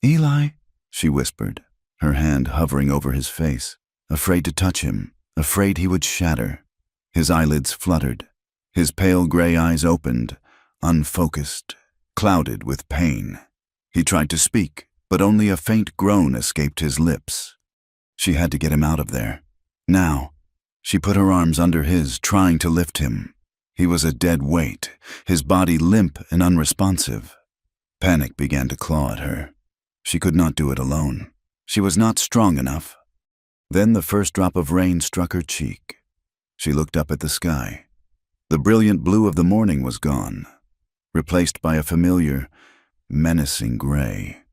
"Eli," she whispered, her hand hovering over his face, afraid to touch him, afraid he would shatter. His eyelids fluttered, his pale gray eyes opened, unfocused, clouded with pain. He tried to speak, but only a faint groan escaped his lips. She had to get him out of there. Now. She put her arms under his, trying to lift him. He was a dead weight, his body limp and unresponsive. Panic began to claw at her. She could not do it alone. She was not strong enough. Then the first drop of rain struck her cheek. She looked up at the sky. The brilliant blue of the morning was gone, replaced by a familiar, menacing gray.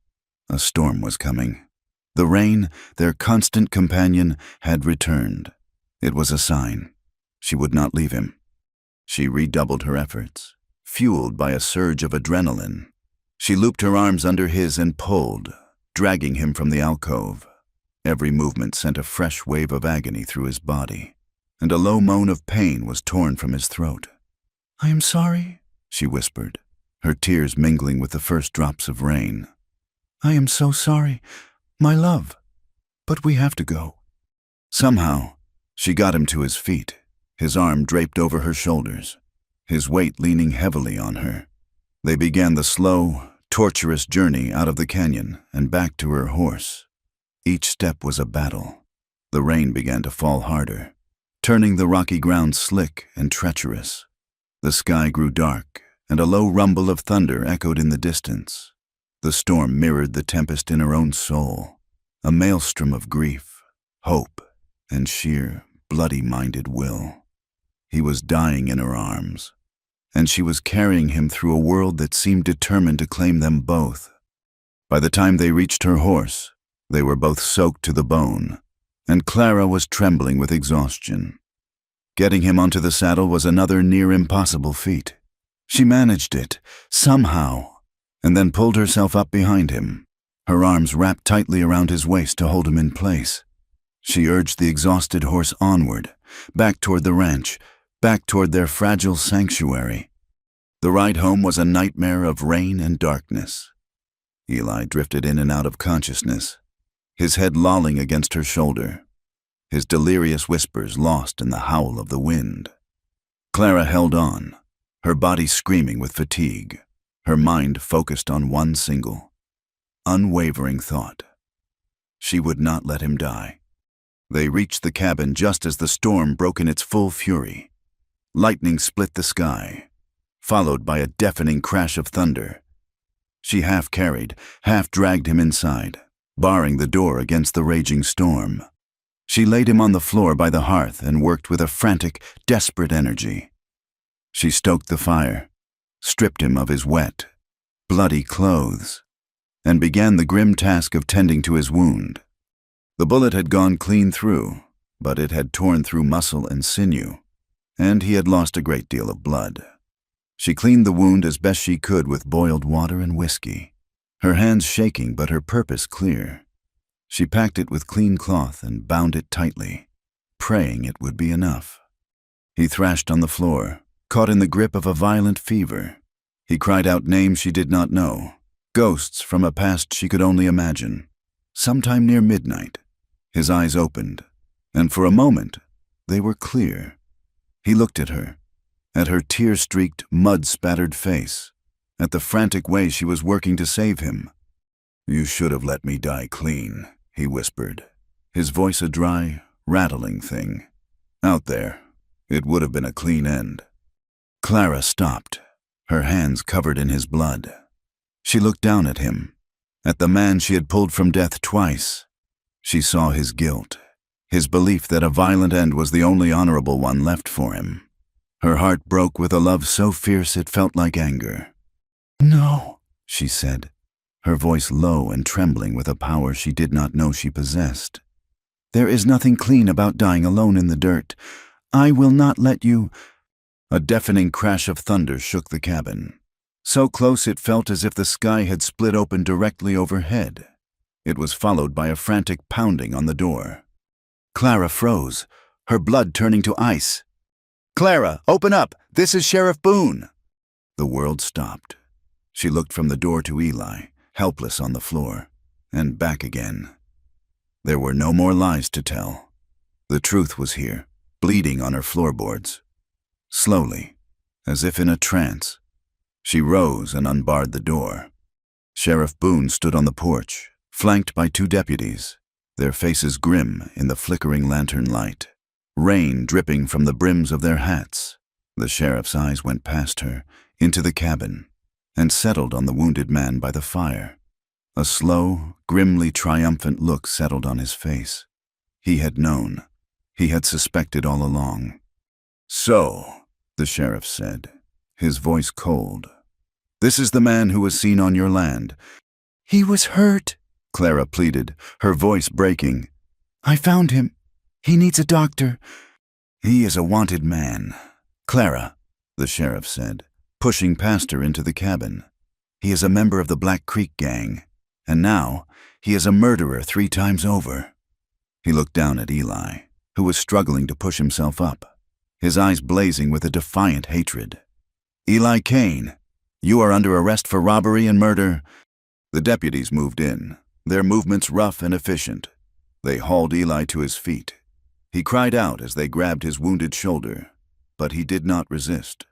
A storm was coming. The rain, their constant companion, had returned. It was a sign. She would not leave him. She redoubled her efforts, fueled by a surge of adrenaline. She looped her arms under his and pulled, dragging him from the alcove. Every movement sent a fresh wave of agony through his body, and a low moan of pain was torn from his throat. "I am sorry," she whispered, her tears mingling with the first drops of rain. "I am so sorry, my love, but we have to go." Somehow, she got him to his feet, his arm draped over her shoulders, his weight leaning heavily on her. They began the slow, torturous journey out of the canyon and back to her horse. Each step was a battle. The rain began to fall harder, turning the rocky ground slick and treacherous. The sky grew dark, and a low rumble of thunder echoed in the distance. The storm mirrored the tempest in her own soul, a maelstrom of grief, hope, and sheer, bloody-minded will. He was dying in her arms, and she was carrying him through a world that seemed determined to claim them both. By the time they reached her horse, they were both soaked to the bone, and Clara was trembling with exhaustion. Getting him onto the saddle was another near-impossible feat. She managed it, somehow, and then pulled herself up behind him, her arms wrapped tightly around his waist to hold him in place. She urged the exhausted horse onward, back toward the ranch, back toward their fragile sanctuary. The ride home was a nightmare of rain and darkness. Eli drifted in and out of consciousness, his head lolling against her shoulder, his delirious whispers lost in the howl of the wind. Clara held on, her body screaming with fatigue, her mind focused on one single, unwavering thought. She would not let him die. They reached the cabin just as the storm broke in its full fury. Lightning split the sky, followed by a deafening crash of thunder. She half carried, half dragged him inside, barring the door against the raging storm. She laid him on the floor by the hearth and worked with a frantic, desperate energy. She stoked the fire, stripped him of his wet, bloody clothes, and began the grim task of tending to his wound. The bullet had gone clean through, but it had torn through muscle and sinew, and he had lost a great deal of blood. She cleaned the wound as best she could with boiled water and whiskey, her hands shaking but her purpose clear. She packed it with clean cloth and bound it tightly, praying it would be enough. He thrashed on the floor, caught in the grip of a violent fever. He cried out names she did not know, ghosts from a past she could only imagine. Sometime near midnight, his eyes opened, and for a moment they were clear. He looked at her tear-streaked, mud-spattered face, at the frantic way she was working to save him. "You should have let me die clean," he whispered, his voice a dry, rattling thing. "Out there, it would have been a clean end." Clara stopped, her hands covered in his blood. She looked down at him, at the man she had pulled from death twice. She saw his guilt, his belief that a violent end was the only honorable one left for him. Her heart broke with a love so fierce it felt like anger. "No," she said, her voice low and trembling with a power she did not know she possessed. "There is nothing clean about dying alone in the dirt. I will not let you—" A deafening crash of thunder shook the cabin, so close it felt as if the sky had split open directly overhead. It was followed by a frantic pounding on the door. Clara froze, her blood turning to ice. "Clara, open up! This is Sheriff Boone!" The world stopped. She looked from the door to Eli, helpless on the floor, and back again. There were no more lies to tell. The truth was here, bleeding on her floorboards. Slowly, as if in a trance, she rose and unbarred the door. Sheriff Boone stood on the porch, flanked by 2 deputies, their faces grim in the flickering lantern light, rain dripping from the brims of their hats. The sheriff's eyes went past her, into the cabin, and settled on the wounded man by the fire. A slow, grimly triumphant look settled on his face. He had known. He had suspected all along. "So," the sheriff said, his voice cold, "this is the man who was seen on your land." "He was hurt," Clara pleaded, her voice breaking. "I found him. He needs a doctor." "He is a wanted man." "Clara," the sheriff said, pushing past her into the cabin. "He is a member of the Black Creek gang, and now he is a murderer 3 times over." He looked down at Eli, who was struggling to push himself up, his eyes blazing with a defiant hatred. "Eli Kane, you are under arrest for robbery and murder." The deputies moved in, their movements rough and efficient. They hauled Eli to his feet. He cried out as they grabbed his wounded shoulder, but he did not resist.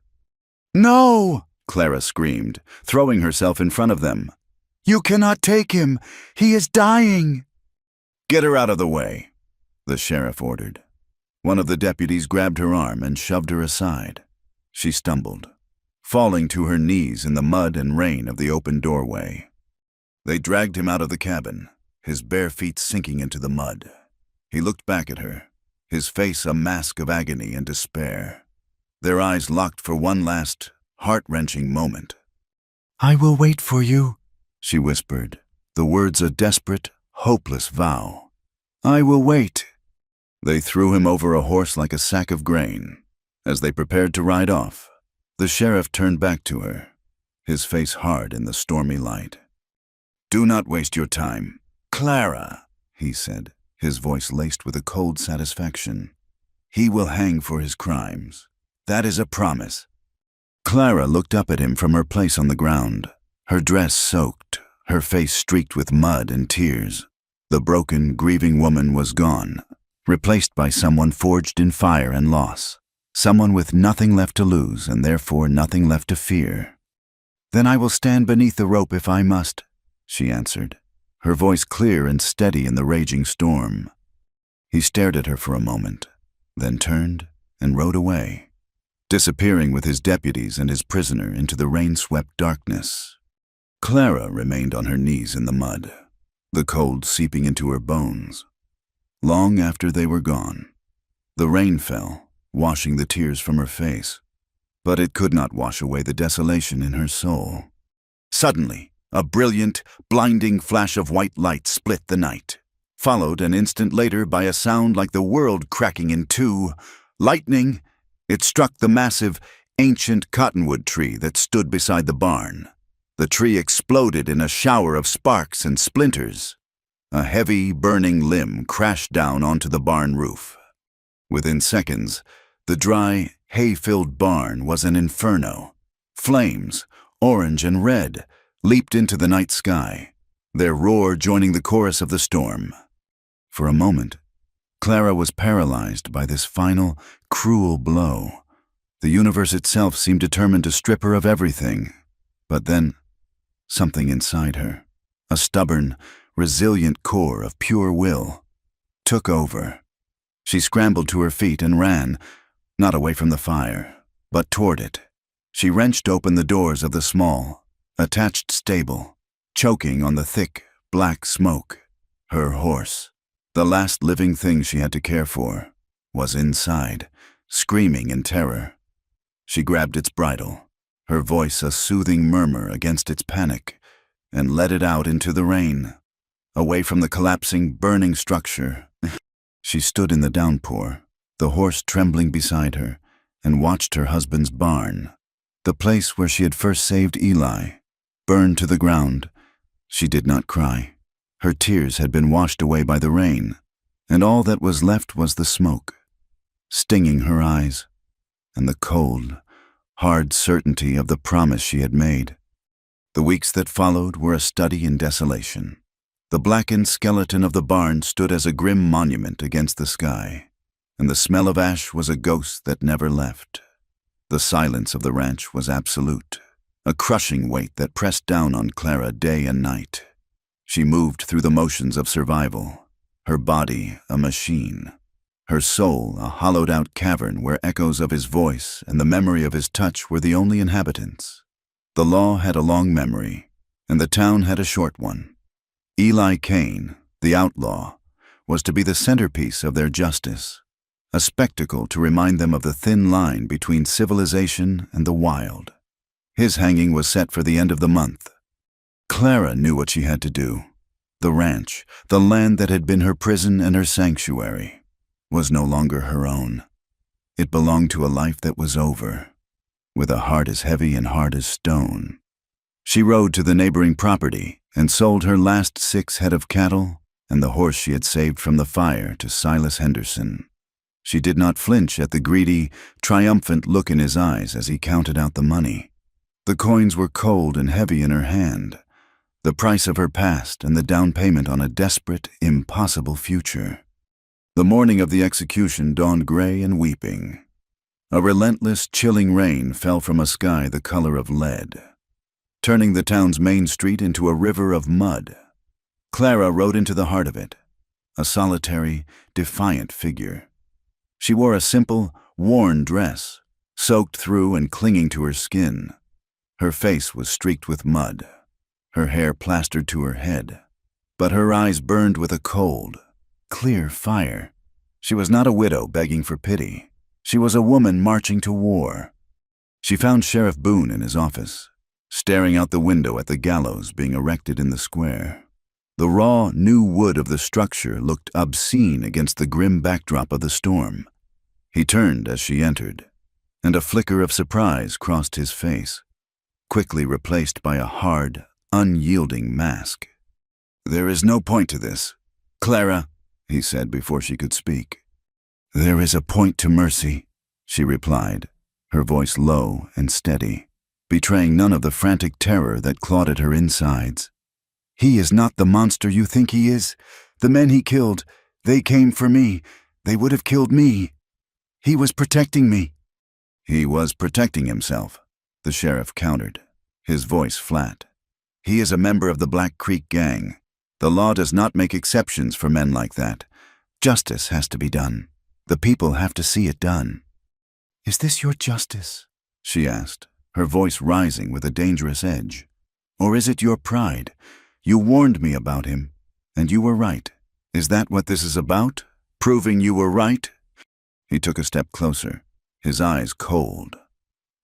"No!" Clara screamed, throwing herself in front of them. "You cannot take him! He is dying!" "Get her out of the way," the sheriff ordered. One of the deputies grabbed her arm and shoved her aside. She stumbled, falling to her knees in the mud and rain of the open doorway. They dragged him out of the cabin, his bare feet sinking into the mud. He looked back at her, his face a mask of agony and despair. Their eyes locked for one last, heart-wrenching moment. "I will wait for you," she whispered, the words a desperate, hopeless vow. "I will wait." They threw him over a horse like a sack of grain. As they prepared to ride off, the sheriff turned back to her, his face hard in the stormy light. "Do not waste your time, Clara," he said, his voice laced with a cold satisfaction. "He will hang for his crimes. That is a promise." Clara looked up at him from her place on the ground, her dress soaked, her face streaked with mud and tears. The broken, grieving woman was gone, replaced by someone forged in fire and loss, someone with nothing left to lose and therefore nothing left to fear. "Then I will stand beneath the rope if I must," she answered, her voice clear and steady in the raging storm. He stared at her for a moment, then turned and rode away, disappearing with his deputies and his prisoner into the rain-swept darkness. Clara remained on her knees in the mud, the cold seeping into her bones. Long after they were gone, the rain fell, washing the tears from her face, but it could not wash away the desolation in her soul. Suddenly, a brilliant, blinding flash of white light split the night, followed an instant later by a sound like the world cracking in two. Lightning! It struck the massive, ancient cottonwood tree that stood beside the barn. The tree exploded in a shower of sparks and splinters. A heavy, burning limb crashed down onto the barn roof. Within seconds, the dry, hay-filled barn was an inferno. Flames, orange and red, leaped into the night sky, their roar joining the chorus of the storm. For a moment, Clara was paralyzed by this final, cruel blow. The universe itself seemed determined to strip her of everything. But then, something inside her, a stubborn, resilient core of pure will, took over. She scrambled to her feet and ran, not away from the fire, but toward it. She wrenched open the doors of the small, attached stable, choking on the thick, black smoke. Her horse, the last living thing she had to care for, was inside, screaming in terror. She grabbed its bridle, her voice a soothing murmur against its panic, and let it out into the rain, away from the collapsing, burning structure. She stood in the downpour, the horse trembling beside her, and watched her husband's barn, the place where she had first saved Eli, burned to the ground. She did not cry. Her tears had been washed away by the rain, and all that was left was the smoke, stinging her eyes, and the cold, hard certainty of the promise she had made. The weeks that followed were a study in desolation. The blackened skeleton of the barn stood as a grim monument against the sky, and the smell of ash was a ghost that never left. The silence of the ranch was absolute, a crushing weight that pressed down on Clara day and night. She moved through the motions of survival, her body a machine, her soul a hollowed-out cavern where echoes of his voice and the memory of his touch were the only inhabitants. The law had a long memory, and the town had a short one. Eli Kane, the outlaw, was to be the centerpiece of their justice, a spectacle to remind them of the thin line between civilization and the wild. His hanging was set for the end of the month. Clara knew what she had to do. The ranch, the land that had been her prison and her sanctuary, was no longer her own. It belonged to a life that was over, with a heart as heavy and hard as stone. She rode to the neighboring property and sold her last 6 head of cattle and the horse she had saved from the fire to Silas Henderson. She did not flinch at the greedy, triumphant look in his eyes as he counted out the money. The coins were cold and heavy in her hand, the price of her past and the down payment on a desperate, impossible future. The morning of the execution dawned gray and weeping. A relentless, chilling rain fell from a sky the color of lead, turning the town's main street into a river of mud. Clara rode into the heart of it, a solitary, defiant figure. She wore a simple, worn dress, soaked through and clinging to her skin. Her face was streaked with mud, her hair plastered to her head, but her eyes burned with a cold, clear fire. She was not a widow begging for pity. She was a woman marching to war. She found Sheriff Boone in his office, staring out the window at the gallows being erected in the square. The raw, new wood of the structure looked obscene against the grim backdrop of the storm. He turned as she entered, and a flicker of surprise crossed his face, quickly replaced by a hard, unyielding mask. "There is no point to this, Clara," he said before she could speak. "There is a point to mercy," she replied, her voice low and steady, betraying none of the frantic terror that clawed at her insides. "He is not the monster you think he is. The men he killed, they came for me. They would have killed me. He was protecting me." "He was protecting himself," the sheriff countered, his voice flat. "He is a member of the Black Creek Gang. The law does not make exceptions for men like that. Justice has to be done. The people have to see it done." "Is this your justice?" she asked, her voice rising with a dangerous edge. "Or is it your pride? You warned me about him, and you were right. Is that what this is about? Proving you were right?" He took a step closer, his eyes cold.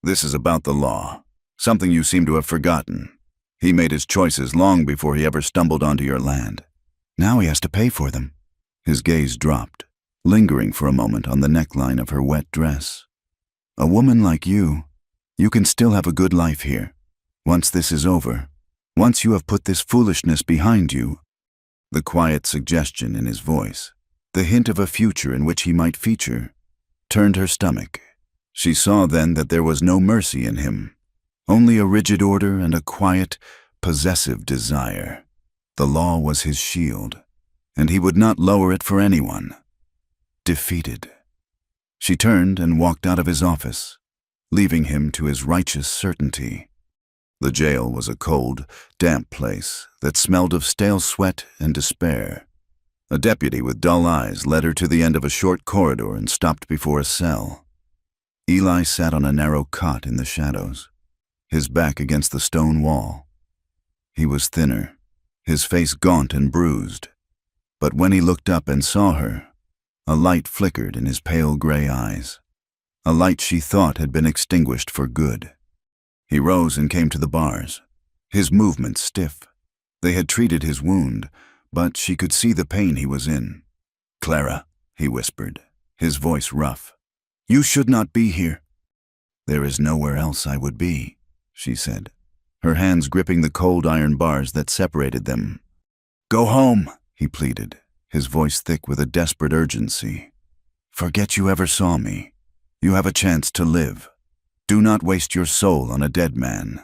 "This is about the law, something you seem to have forgotten. He made his choices long before he ever stumbled onto your land. Now he has to pay for them." His gaze dropped, lingering for a moment on the neckline of her wet dress. "A woman like you can still have a good life here. Once this is over, once you have put this foolishness behind you." The quiet suggestion in his voice, the hint of a future in which he might feature, turned her stomach. She saw then that there was no mercy in him, only a rigid order and a quiet, possessive desire. The law was his shield, and he would not lower it for anyone. Defeated. She turned and walked out of his office, leaving him to his righteous certainty. The jail was a cold, damp place that smelled of stale sweat and despair. A deputy with dull eyes led her to the end of a short corridor and stopped before a cell. Eli sat on a narrow cot in the shadows, his back against the stone wall. He was thinner, his face gaunt and bruised, but when he looked up and saw her, a light flickered in his pale gray eyes, a light she thought had been extinguished for good. He rose and came to the bars, his movements stiff. They had treated his wound, but she could see the pain he was in. "Clara," he whispered, his voice rough, "you should not be here." "There is nowhere else I would be," she said, her hands gripping the cold iron bars that separated them. "Go home," he pleaded, his voice thick with a desperate urgency. "Forget you ever saw me. You have a chance to live. Do not waste your soul on a dead man."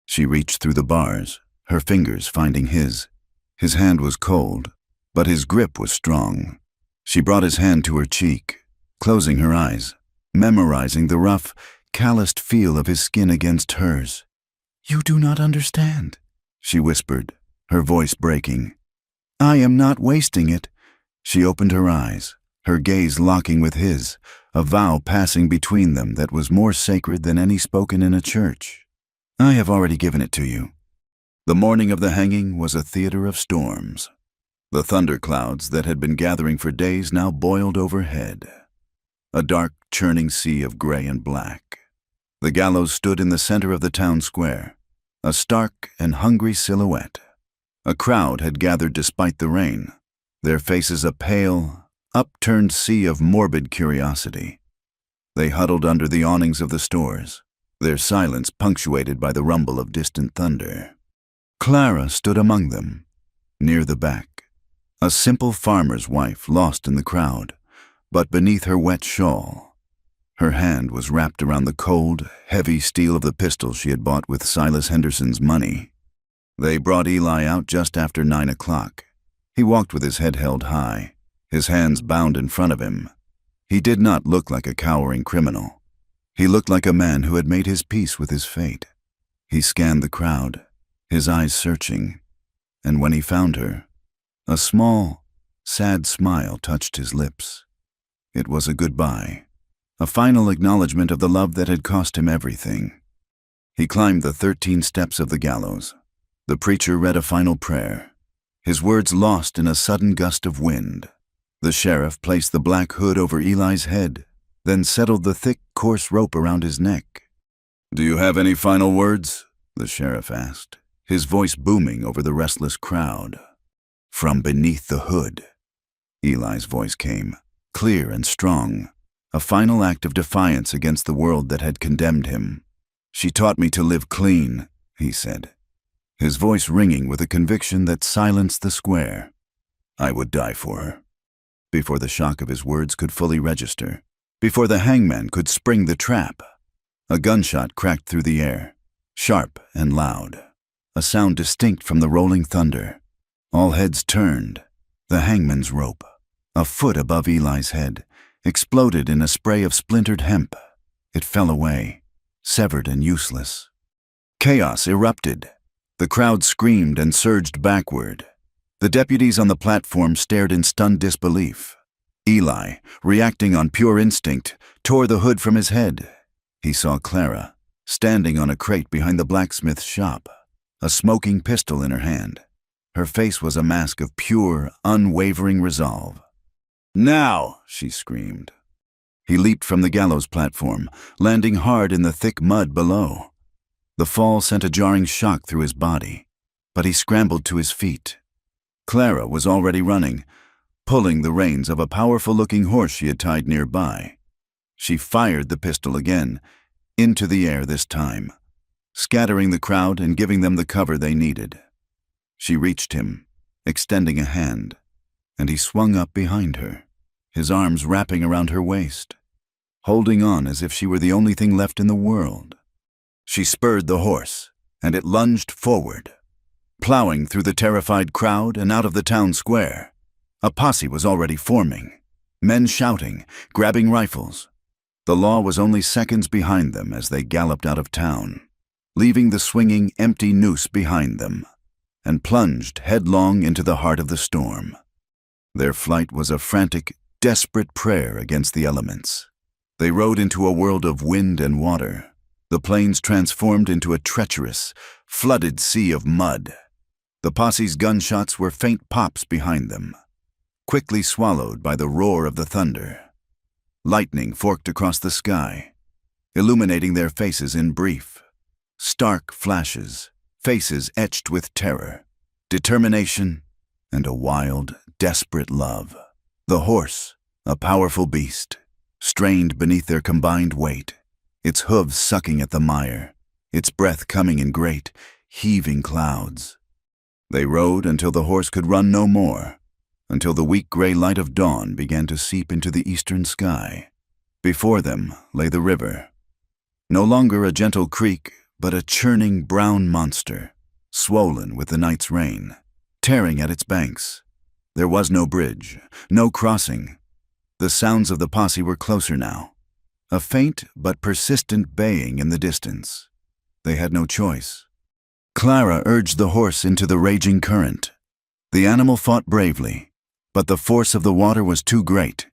She reached through the bars, her fingers finding his. His hand was cold, but his grip was strong. She brought his hand to her cheek, closing her eyes, memorizing the rough, calloused feel of his skin against hers. "You do not understand," she whispered, her voice breaking. "I am not wasting it." She opened her eyes, her gaze locking with his, a vow passing between them that was more sacred than any spoken in a church. "I have already given it to you." The morning of the hanging was a theater of storms. The thunderclouds that had been gathering for days now boiled overhead, a dark, churning sea of gray and black. The gallows stood in the center of the town square, a stark and hungry silhouette. A crowd had gathered despite the rain, their faces a pale, upturned sea of morbid curiosity. They huddled under the awnings of the stores, their silence punctuated by the rumble of distant thunder. Clara stood among them, near the back, a simple farmer's wife lost in the crowd, but beneath her wet shawl. Her hand was wrapped around the cold, heavy steel of the pistol she had bought with Silas Henderson's money. They brought Eli out just after 9 o'clock. He walked with his head held high, his hands bound in front of him. He did not look like a cowering criminal. He looked like a man who had made his peace with his fate. He scanned the crowd, his eyes searching, and when he found her, a small, sad smile touched his lips. It was a goodbye, a final acknowledgement of the love that had cost him everything. He climbed the 13 steps of the gallows. The preacher read a final prayer, his words lost in a sudden gust of wind. The sheriff placed the black hood over Eli's head, then settled the thick, coarse rope around his neck. "Do you have any final words?" the sheriff asked, his voice booming over the restless crowd. "From beneath the hood," Eli's voice came, clear and strong, a final act of defiance against the world that had condemned him. "She taught me to live clean," he said, his voice ringing with a conviction that silenced the square. "I would die for her." Before the shock of his words could fully register, before the hangman could spring the trap, a gunshot cracked through the air, sharp and loud, a sound distinct from the rolling thunder. All heads turned. The hangman's rope, a foot above Eli's head, exploded in a spray of splintered hemp. It fell away, severed and useless. Chaos erupted. The crowd screamed and surged backward. The deputies on the platform stared in stunned disbelief. Eli, reacting on pure instinct, tore the hood from his head. He saw Clara, standing on a crate behind the blacksmith's shop, a smoking pistol in her hand. Her face was a mask of pure, unwavering resolve. "Now!" she screamed. He leaped from the gallows platform, landing hard in the thick mud below. The fall sent a jarring shock through his body, but he scrambled to his feet. Clara was already running, pulling the reins of a powerful-looking horse she had tied nearby. She fired the pistol again, into the air this time, scattering the crowd and giving them the cover they needed. She reached him, extending a hand, and he swung up behind her, his arms wrapping around her waist, holding on as if she were the only thing left in the world. She spurred the horse, and it lunged forward, plowing through the terrified crowd and out of the town square. A posse was already forming, men shouting, grabbing rifles. The law was only seconds behind them as they galloped out of town, leaving the swinging, empty noose behind them, and plunged headlong into the heart of the storm. Their flight was a frantic, desperate prayer against the elements. They rode into a world of wind and water. The plains transformed into a treacherous, flooded sea of mud. The posse's gunshots were faint pops behind them, quickly swallowed by the roar of the thunder. Lightning forked across the sky, illuminating their faces in brief, stark flashes, faces etched with terror, determination, and a wild, desperate love. The horse, a powerful beast, strained beneath their combined weight, its hooves sucking at the mire, its breath coming in great, heaving clouds. They rode until the horse could run no more, until the weak gray light of dawn began to seep into the eastern sky. Before them lay the river, no longer a gentle creek, but a churning brown monster, swollen with the night's rain, tearing at its banks. There was no bridge, no crossing. The sounds of the posse were closer now, a faint but persistent baying in the distance. They had no choice. Clara urged the horse into the raging current. The animal fought bravely, but the force of the water was too great.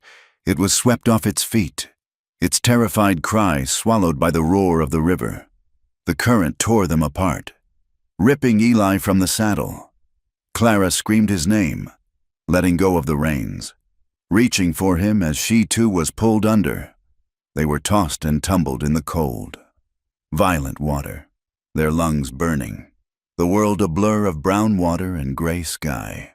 It was swept off its feet, its terrified cry swallowed by the roar of the river. The current tore them apart, ripping Eli from the saddle. Clara screamed his name, letting go of the reins, reaching for him as she too was pulled under. They were tossed and tumbled in the cold, violent water, their lungs burning, the world a blur of brown water and gray sky.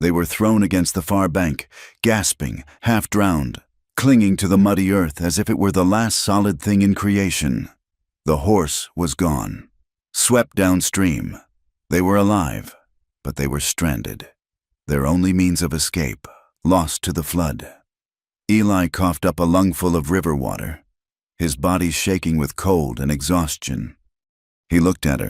They were thrown against the far bank, gasping, half-drowned, clinging to the muddy earth as if it were the last solid thing in creation. The horse was gone, swept downstream. They were alive, but they were stranded, their only means of escape, lost to the flood. Eli coughed up a lungful of river water, his body shaking with cold and exhaustion. He looked at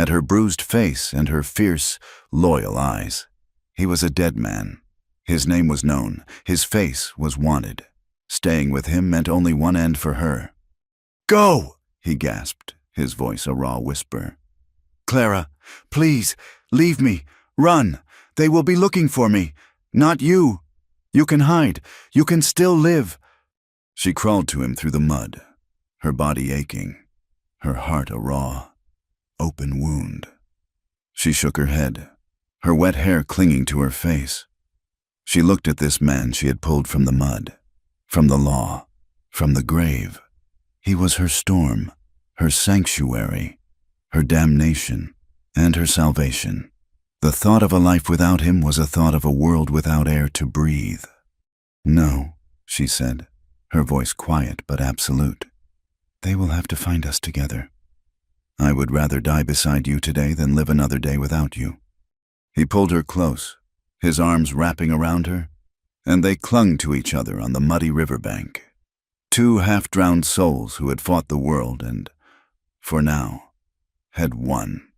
her bruised face and her fierce, loyal eyes. He was a dead man. His name was known, his face was wanted. Staying with him meant only one end for her. "Go!" he gasped, his voice a raw whisper. "Clara, please, leave me. Run. They will be looking for me. Not you." You can hide. You can still live. She crawled to him through the mud, her body aching, her heart a raw, open wound. She shook her head, her wet hair clinging to her face. She looked at this man she had pulled from the mud, from the law, from the grave. He was her storm, her sanctuary, her damnation, and her salvation. The thought of a life without him was a thought of a world without air to breathe. "No," she said, her voice quiet but absolute. "They will have to find us together. I would rather die beside you today than live another day without you." He pulled her close, his arms wrapping around her, and they clung to each other on the muddy riverbank. Two half-drowned souls who had fought the world and, for now, had won.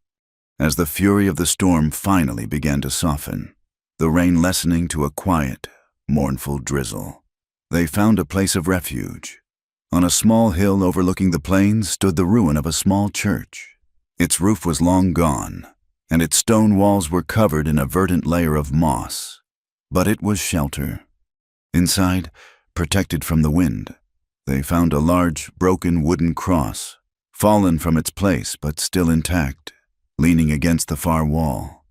As the fury of the storm finally began to soften, the rain lessening to a quiet, mournful drizzle, they found a place of refuge. On a small hill overlooking the plains stood the ruin of a small church. Its roof was long gone, and its stone walls were covered in a verdant layer of moss. But it was shelter. Inside, protected from the wind, they found a large, broken wooden cross, fallen from its place but still intact, leaning against the far wall.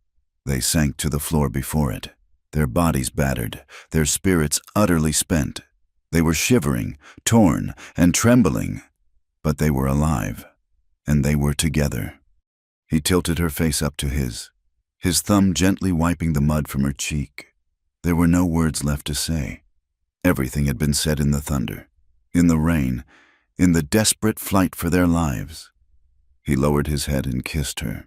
They sank to the floor before it, their bodies battered, their spirits utterly spent. They were shivering, torn, and trembling, but they were alive, and they were together. He tilted her face up to his thumb gently wiping the mud from her cheek. There were no words left to say. Everything had been said in the thunder, in the rain, in the desperate flight for their lives. He lowered his head and kissed her,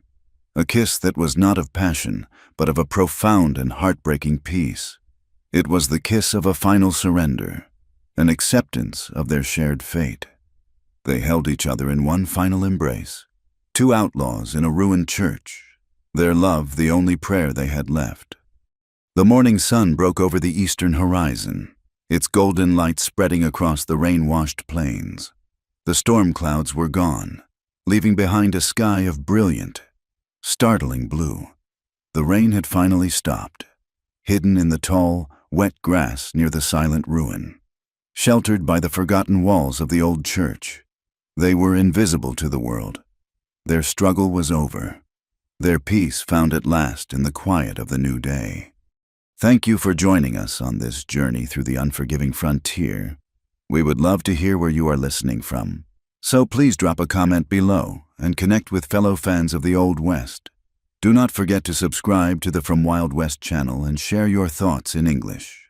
a kiss that was not of passion, but of a profound and heartbreaking peace. It was the kiss of a final surrender, an acceptance of their shared fate. They held each other in one final embrace, two outlaws in a ruined church, their love the only prayer they had left. The morning sun broke over the eastern horizon, its golden light spreading across the rain-washed plains. The storm clouds were gone, leaving behind a sky of brilliant, startling blue. The rain had finally stopped, hidden in the tall, wet grass near the silent ruin. Sheltered by the forgotten walls of the old church, they were invisible to the world. Their struggle was over, their peace found at last in the quiet of the new day. Thank you for joining us on this journey through the unforgiving frontier. We would love to hear where you are listening from, so please drop a comment below and connect with fellow fans of the Old West. Do not forget to subscribe to the From Wild West channel and share your thoughts in English.